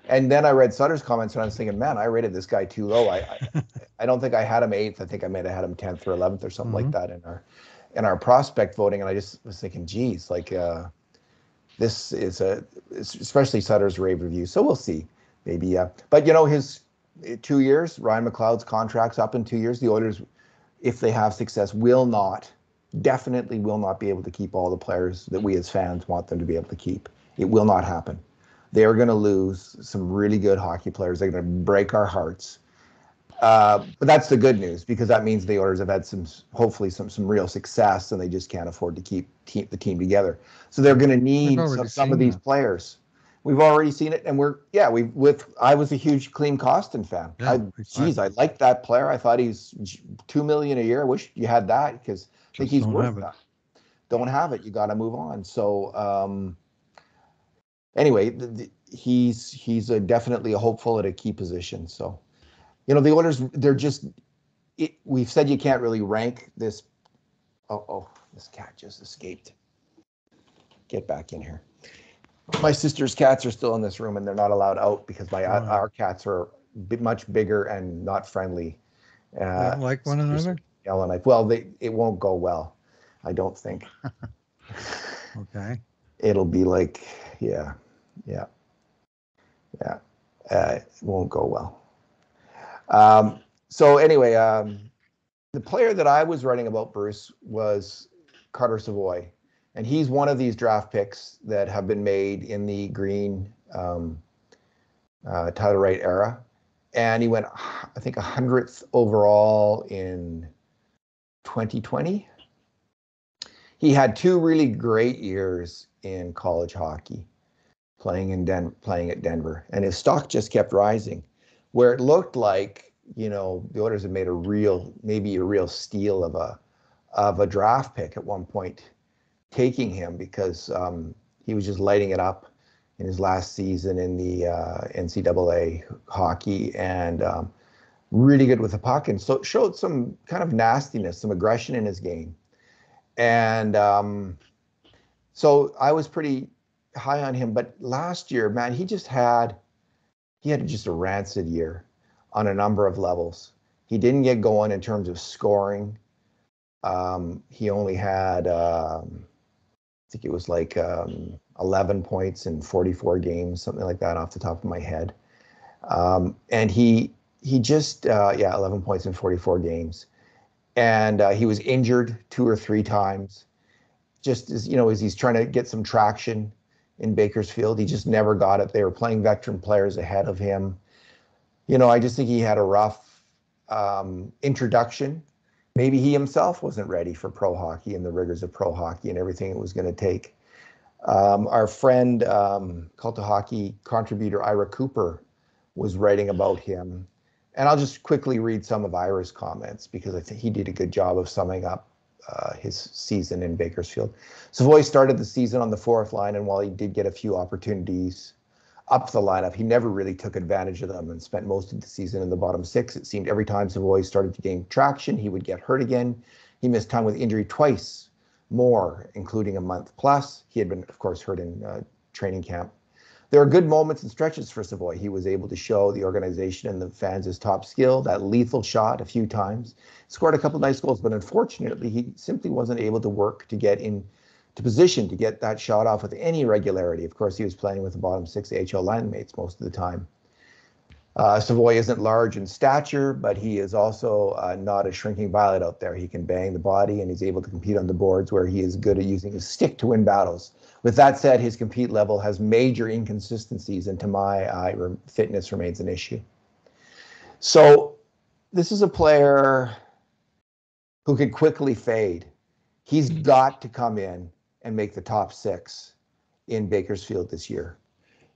And then I read Sutter's comments, and I was thinking, man, I rated this guy too low. I don't think I had him 8th. I think I may have had him 10th or 11th or something like that in our prospect voting. And I just was thinking, geez, this is especially Sutter's rave review. So we'll see, maybe. But his 2 years, Ryan McLeod's contract's up in 2 years. The Oilers, if they have success, definitely will not be able to keep all the players that we as fans want them to be able to keep. It will not happen. They're going to lose some really good hockey players. They're going to break our hearts. But that's the good news, because that means the Oilers have had hopefully some real success, and they just can't afford to keep the team together. So they're going to need some of these players. We've already seen it, and I was a huge Clean Costin fan. Yeah, I liked that player. I thought he's $2 million a year. I wish you had that, because I think he's worth that. Don't have it. You got to move on. So anyway, he's definitely a hopeful at a key position. So, the Oilers, they're just. We've said you can't really rank this. Oh, this cat just escaped. Get back in here. My sister's cats are still in this room, and they're not allowed out because our cats are much bigger and not friendly. They don't like one another? Yelling. Well, it won't go well, I don't think. Okay. It'll be like, yeah. It won't go well. So anyway, the player that I was writing about, Bruce, was Carter Savoy. And he's one of these draft picks that have been made in the Green Tyler Wright era. And he went, I think, 100th overall in 2020. He had 2 really great years in college hockey, playing at Denver. And his stock just kept rising, where it looked like, the Oilers had made maybe a real steal of a draft pick at one point, taking him, because he was just lighting it up in his last season in the NCAA hockey, and really good with the puck, and so showed some kind of nastiness, some aggression in his game. And so I was pretty high on him. But last year, man, he had just a rancid year on a number of levels. He didn't get going in terms of scoring. He only had, I think it was like 11 points in 44 games, something like that off the top of my head. And he just, 11 points in 44 games. And he was injured 2 or 3 times. Just as he's trying to get some traction in Bakersfield, he just never got it. They were playing veteran players ahead of him. I just think he had a rough introduction. Maybe he himself wasn't ready for pro hockey and the rigors of pro hockey and everything it was going to take. Our friend, Cult of Hockey contributor Ira Cooper was writing about him. And I'll just quickly read some of Ira's comments because I think he did a good job of summing up his season in Bakersfield. Savoy started the season on the fourth line, and while he did get a few opportunities up the lineup, he never really took advantage of them and spent most of the season in the bottom six. It seemed every time Savoy started to gain traction, he would get hurt again. He missed time with injury twice more, including a month plus. He had been, of course, hurt in training camp. There are good moments and stretches for Savoy. He was able to show the organization and the fans his top skill, that lethal shot a few times, scored a couple of nice goals, but unfortunately, he simply wasn't able to work to get into position to get that shot off with any regularity. Of course, he was playing with the bottom six AHL line mates most of the time. Savoy isn't large in stature, but he is also not a shrinking violet out there. He can bang the body, and he's able to compete on the boards where he is good at using his stick to win battles. With that said, his compete level has major inconsistencies, and to my eye, fitness remains an issue. So this is a player who could quickly fade. He's got to come in and make the top six in Bakersfield this year.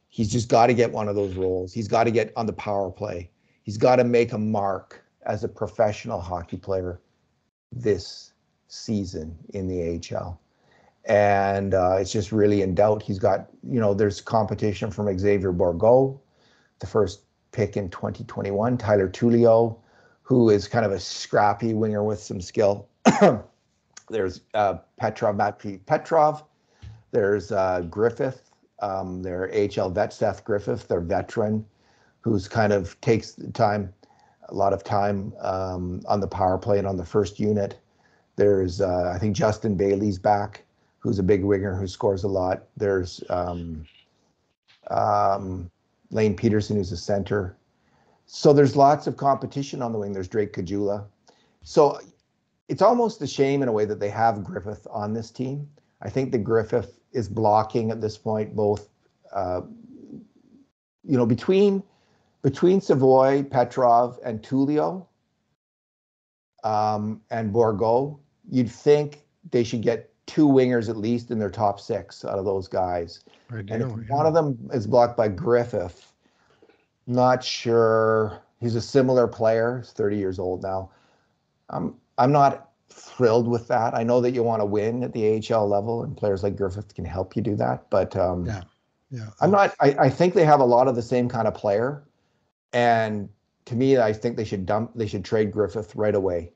He's just got to get one of those roles. He's got to get on the power play. He's got to make a mark as a professional hockey player this season in the AHL. And it's just really in doubt. He's got, there's competition from Xavier Bourgault, the first pick in 2021, Tyler Tullio, who is kind of a scrappy winger with some skill. There's Matthew Petrov. There's Griffith, their AHL vet, Seth Griffith, their veteran, who's kind of takes a lot of time on the power play and on the first unit. There's, I think, Justin Bailey's back, who's a big winger who scores a lot. There's Lane Peterson, who's a center. So there's lots of competition on the wing. There's Drake Kajula. So it's almost a shame in a way that they have Griffith on this team. I think that Griffith is blocking at this point, both, between Savoy, Petrov, and Tullio, and Bourgault, you'd think they should get two wingers at least in their top six out of those guys. And if one of them is blocked by Griffith, not sure. He's a similar player. He's 30 years old now. I'm not thrilled with that. I know that you want to win at the AHL level, and players like Griffith can help you do that. But I'm not. I think they have a lot of the same kind of player, and to me, I think they should trade Griffith right away,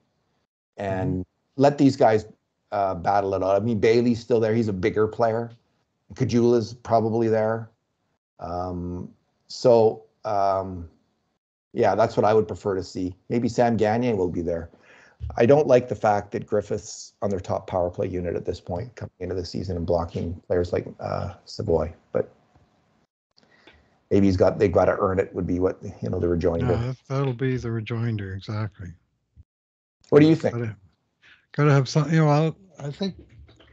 and let these guys battle it out. I mean, Bailey's still there. He's a bigger player. Kajula's probably there. That's what I would prefer to see. Maybe Sam Gagner will be there. I don't like the fact that Griffith's on their top power play unit at this point coming into the season and blocking players like Savoy, but maybe they've got to earn it would be what, the rejoinder. Yeah, that'll be the rejoinder, exactly. What do you think? Gotta have some, I think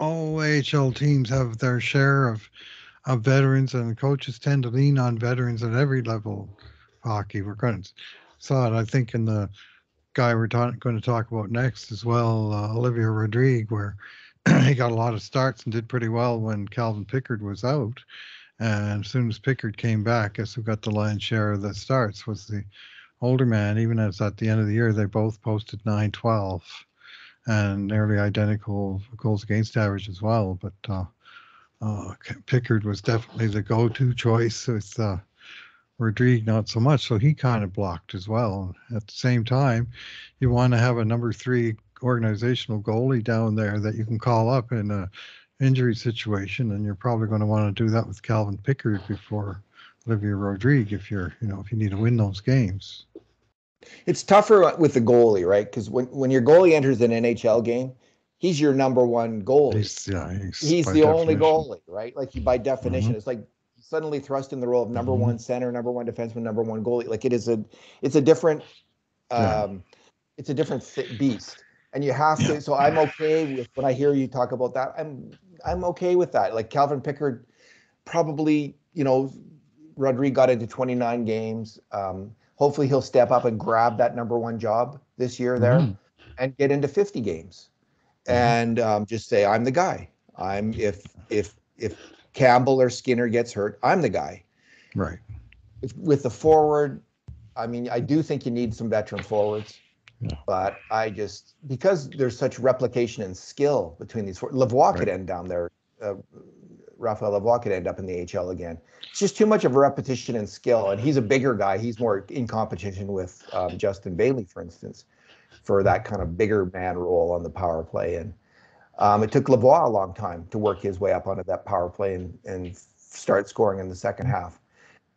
all AHL teams have their share of veterans, and the coaches tend to lean on veterans at every level of hockey. We're going to saw it, I think, in the guy we're going to talk about next as well, Olivier Rodrigue, where he got a lot of starts and did pretty well when Calvin Pickard was out. And as soon as Pickard came back, guess who got the lion's share of the starts was the older man. Even as at the end of the year, they both posted 9-12 and nearly identical goals against average as well. But Pickard was definitely the go-to choice with Rodrigue not so much, so he kind of blocked as well. At the same time, you want to have a number 3 organizational goalie down there that you can call up in a injury situation, and you're probably going to want to do that with Calvin Pickard before Olivier Rodrigue if you need to win those games. It's tougher with the goalie, right? Because when your goalie enters an NHL game, he's your number one goalie. He's the only goalie, right? Like by definition, it's like suddenly thrust in the role of number one center, number one defenseman, number one goalie. Like it's a different beast, and you have to. So I'm okay with when I hear you talk about that. I'm okay with that. Like Calvin Pickard, probably Rodrigue got into 29 games. Hopefully he'll step up and grab that number one job this year there, and get into 50 games, and just say I'm the guy. If Campbell or Skinner gets hurt, I'm the guy. Right. With the forward, I mean, I do think you need some veteran forwards. Yeah. But because there's such replication and skill between these four, Lavoie could Right. end down there. Raphael Lavoie could end up in the AHL again. It's just too much of a repetition and skill. And he's a bigger guy. He's more in competition with Justin Bailey, for instance, for that kind of bigger man role on the power play. And it took Lavoie a long time to work his way up onto that power play and start scoring in the second half.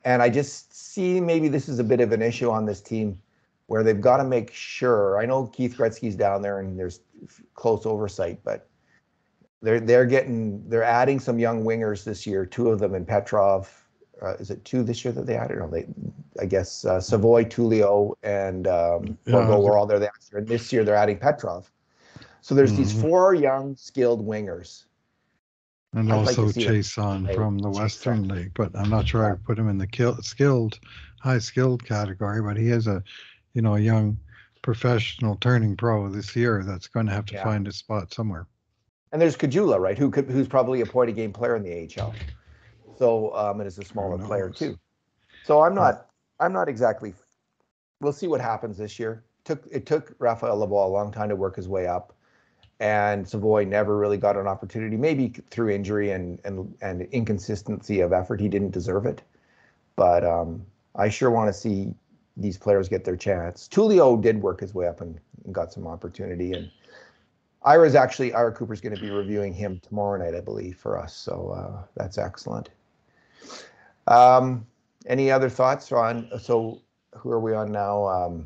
And I just see maybe this is a bit of an issue on this team where they've got to make sure. I know Keith Gretzky's down there and there's close oversight, but they're adding some young wingers this year. Two of them in Petrov. Is it two this year that they added? No, I guess Savoy, Tullio, and Borgo were all there last year. And this year they're adding Petrov. So there's these four young, skilled wingers. And also Chason from the Western League, but I'm not sure I would put him in the high skilled category, but he is a young professional turning pro this year that's going to have to find a spot somewhere. And there's Kajula, right, who's probably a point a game player in the AHL. So and is a smaller player too. So I'm not exactly. We'll see what happens this year. It took Raphael Lavoie a long time to work his way up. And Savoy never really got an opportunity, maybe through injury and inconsistency of effort. He didn't deserve it. But I sure want to see these players get their chance. Tullio did work his way up and got some opportunity. And Ira Cooper's going to be reviewing him tomorrow night, I believe, for us. So that's excellent. Any other thoughts so who are we on now?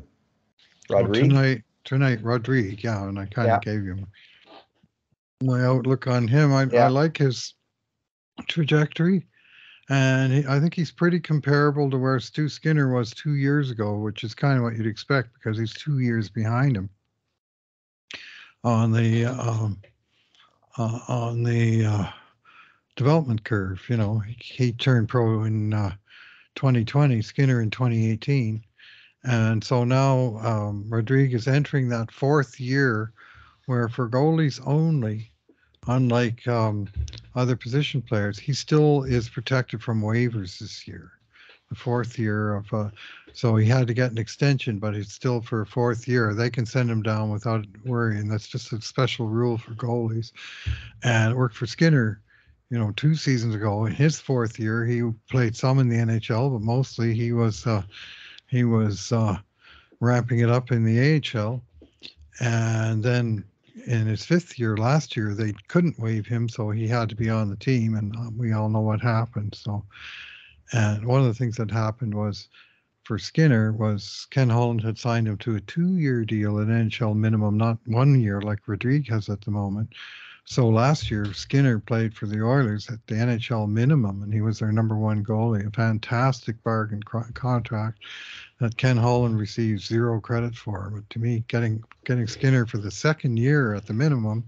Rodrigue? Tonight, Rodrigue, and I kind of gave you my outlook on him. I like his trajectory, and I think he's pretty comparable to where Stu Skinner was 2 years ago, which is kind of what you'd expect because he's 2 years behind him on the development curve. He turned pro in 2020, Skinner in 2018. And so now Rodrigue is entering that fourth year where for goalies only, unlike other position players, he still is protected from waivers this year. The fourth year of, so he had to get an extension, but it's still for a fourth year. They can send him down without worrying. That's just a special rule for goalies. And it worked for Skinner, 2 seasons ago. In his fourth year, he played some in the NHL, but mostly he was ramping it up in the AHL. And then in his fifth year, last year, they couldn't waive him, so he had to be on the team, and we all know what happened. And one of the things that happened was, for Skinner, was Ken Holland had signed him to a 2-year deal at NHL minimum, not 1 year like Rodrigue has at the moment. So last year, Skinner played for the Oilers at the NHL minimum, and he was their number one goalie, a fantastic bargain contract that Ken Holland received zero credit for. But to me, getting Skinner for the second year at the minimum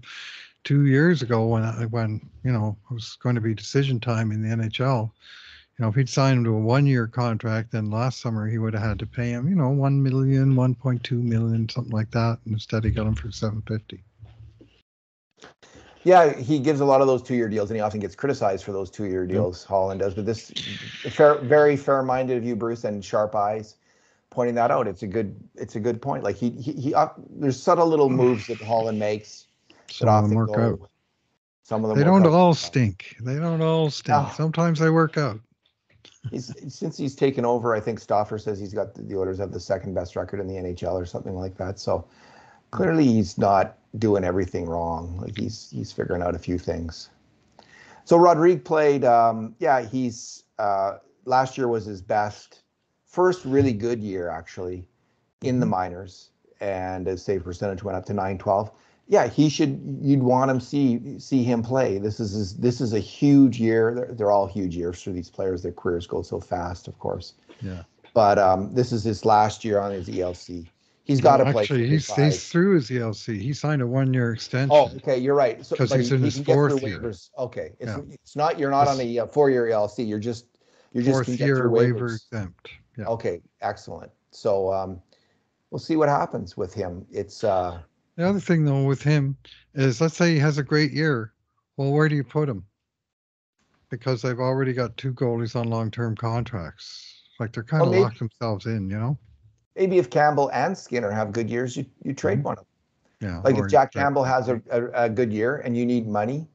2 years ago when it was going to be decision time in the NHL, if he'd signed him to a 1-year contract, then last summer he would have had to pay him, $1 million, $1.2 million, something like that. And instead he got him for $750. Yeah, he gives a lot of those 2-year deals, and he often gets criticized for those 2-year deals. Holland does, but this very fair-minded of you, Bruce, and sharp eyes, pointing that out. It's a good point. Like he there's subtle little moves that Holland makes that often work out. Some of them they don't all stink. They don't all stink. Oh. Sometimes they work out. Since he's taken over, I think Stauffer says he's got the Oilers have the second best record in the NHL or something like that. So clearly he's not doing everything wrong. Like he's figuring out a few things. So Rodrigue played. He's last year was his first really good year actually in the minors, and his save percentage went up to .912. Yeah, you'd want him see him play. This is a huge year. They're all huge years for these players. Their careers go so fast, of course. Yeah. But this is his last year on his ELC. He's got to play. Actually, he's through his ELC. He signed a 1-year extension. Oh, okay, you're right. Because he's in his fourth year. Okay, it's not. You're not on a 4-year ELC. You're just fourth year waiver exempt. Yeah. Okay, excellent. So we'll see what happens with him. It's the other thing though with him is, let's say he has a great year. Well, where do you put him? because they've already got two goalies on long-term contracts. Like they're kind Well, of locked themselves in, you know? maybe if Campbell and Skinner have good years, you trade one of them. Yeah. Like if Or Jack Campbell has a good year and you need money,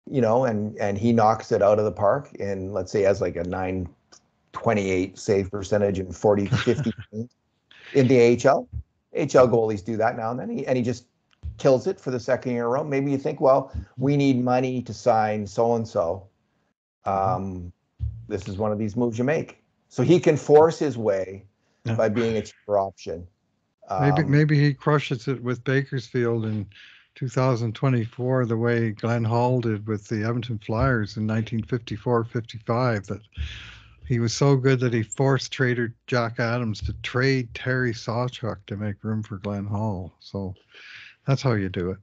and he knocks it out of the park and let's say has like a 928 save percentage and 40-50 in the AHL. AHL goalies do that now and then, and he just kills it for the second year in a row. Maybe you think, well, we need money to sign so-and-so. This is one of these moves you make. So he can force his way by being a cheaper option. Maybe he crushes it with Bakersfield in 2024 the way Glenn Hall did with the Edmonton Flyers in 1954-55, that he was so good that he forced trader Jack Adams to trade Terry Sawchuk to make room for Glenn Hall. So that's how you do it.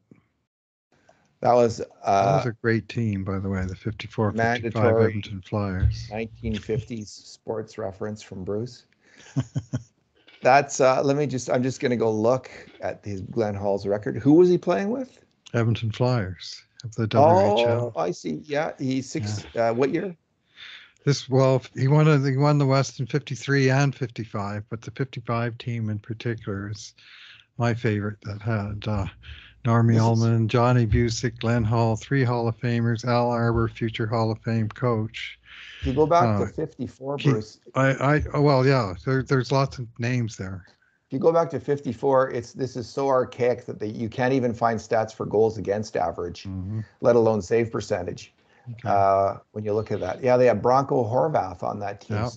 That was a great team, by the way, the 54-55 Edmonton Flyers. 1950s sports reference from Bruce. That's I'm just going to go look at his Glenn Hall's record. Who was he playing with? Edmonton Flyers of the WHL. Oh, I see. Yeah, he's what year? He won the West in 53 and 55, but the 55 team in particular is my favorite, that had Normie Ullman, Johnny Busick, Glenn Hall, 3 Hall of Famers, Al Arbor, future Hall of Fame coach. If you go back to 54, Bruce. There's lots of names there. If you go back to 54, this is so archaic that you can't even find stats for goals against average, let alone save percentage. Okay. When you look at that. Yeah, they had Bronco Horvath on that team. Yeah.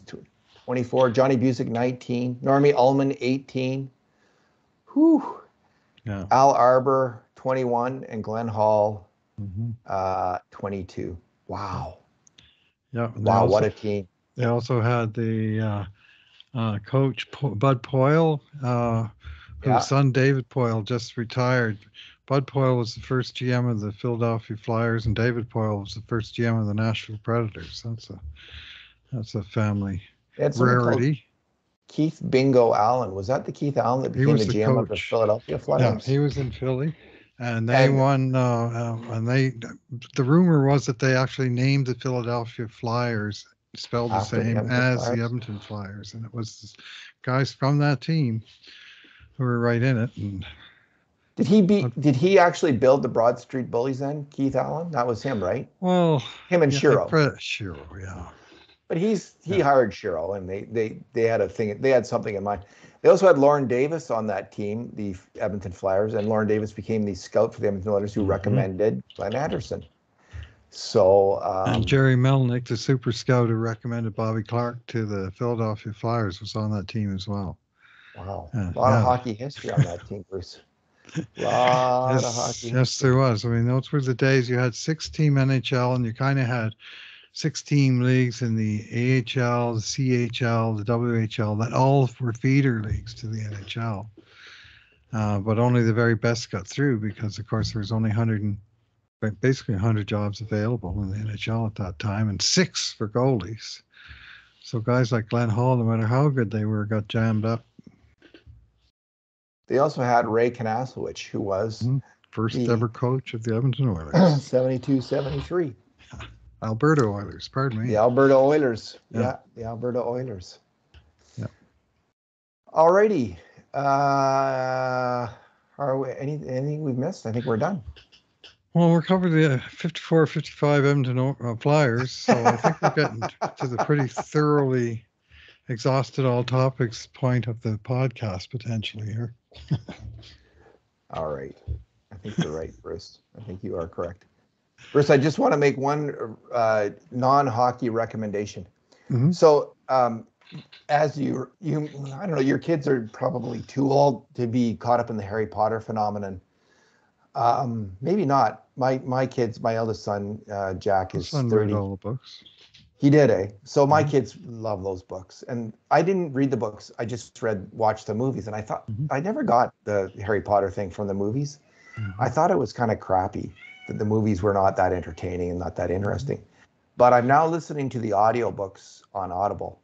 24, Johnny Busick 19, Normie Ullman 18. Whew. Yeah. Al Arbor 21 and Glenn Hall 22. Wow. Yeah. Wow, what a team. They also had the coach Bud Poyle, whose son David Poyle just retired. Bud Poyle was the first GM of the Philadelphia Flyers, and David Poyle was the first GM of the Nashville Predators. That's a family rarity. Keith Bingo Allen. Was that the Keith Allen that became the GM of the Philadelphia Flyers? Yeah, he was in Philly, and they won. The rumor was that they actually named the Philadelphia Flyers, spelled the same as the Edmonton Flyers, and it was guys from that team who were right in it. And did he actually build the Broad Street Bullies then, Keith Allen? That was him, right? Well, him and Shiro. Shiro, yeah. But he hired Shiro, and they had a thing. They had something in mind. They also had Lauren Davis on that team, the Edmonton Flyers, and Lauren Davis became the scout for the Edmonton Oilers, who recommended Glenn Anderson. So and Jerry Melnick, the super scout who recommended Bobby Clark to the Philadelphia Flyers, was on that team as well. Wow, a lot of hockey history on that team, Bruce. A lot of hockey. Yes, there was. I mean, those were the days you had 6-team NHL, and you kind of had 6-team leagues in the AHL, the CHL, the WHL, that all were feeder leagues to the NHL. But only the very best got through because, of course, there was only 100 jobs available in the NHL at that time, and 6 for goalies. So guys like Glenn Hall, no matter how good they were, got jammed up. They also had Ray Kanasowicz, who was first ever coach of the Edmonton Oilers. 72-73. Alberta Oilers, pardon me. The Alberta Oilers. Yeah, the Alberta Oilers. Yeah. All righty. Are we, anything we've missed? I think we're done. Well, we're covering the 54-55 Edmonton Flyers, so I think we're getting to the pretty thoroughly exhausted all topics point of the podcast potentially here. All right. I think you're right, Bruce. I think you are correct. Bruce, I just want to make one non-hockey recommendation. So as you I don't know, your kids are probably too old to be caught up in the Harry Potter phenomenon. Maybe not. My kids, my eldest son, Jack, is 30. Read all the books. He did, eh? So my kids love those books. And I didn't read the books. I just watched the movies. And I thought, I never got the Harry Potter thing from the movies. I thought it was kind of crappy that the movies were not that entertaining and not that interesting. But I'm now listening to the audiobooks on Audible.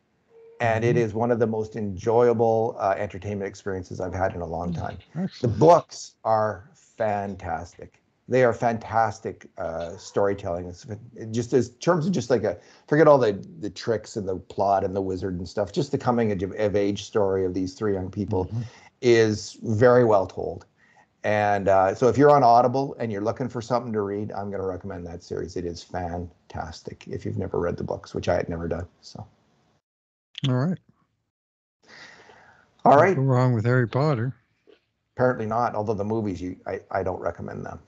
And it is one of the most enjoyable entertainment experiences I've had in a long time. Excellent. The books are fantastic. They are fantastic storytelling. It's just as terms of just like forget all the tricks and the plot and the wizard and stuff. Just the coming of age story of these three young people is very well told. And so if you're on Audible and you're looking for something to read, I'm going to recommend that series. It is fantastic if you've never read the books, which I had never done. So. All right. All right. Go wrong with Harry Potter. Apparently not, although the movies, I don't recommend them.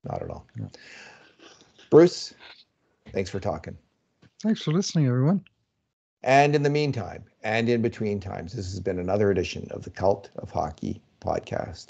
Not at all. Yeah. Bruce, thanks for talking. Thanks for listening, everyone. And in the meantime, and in between times, this has been another edition of the Cult of Hockey podcast.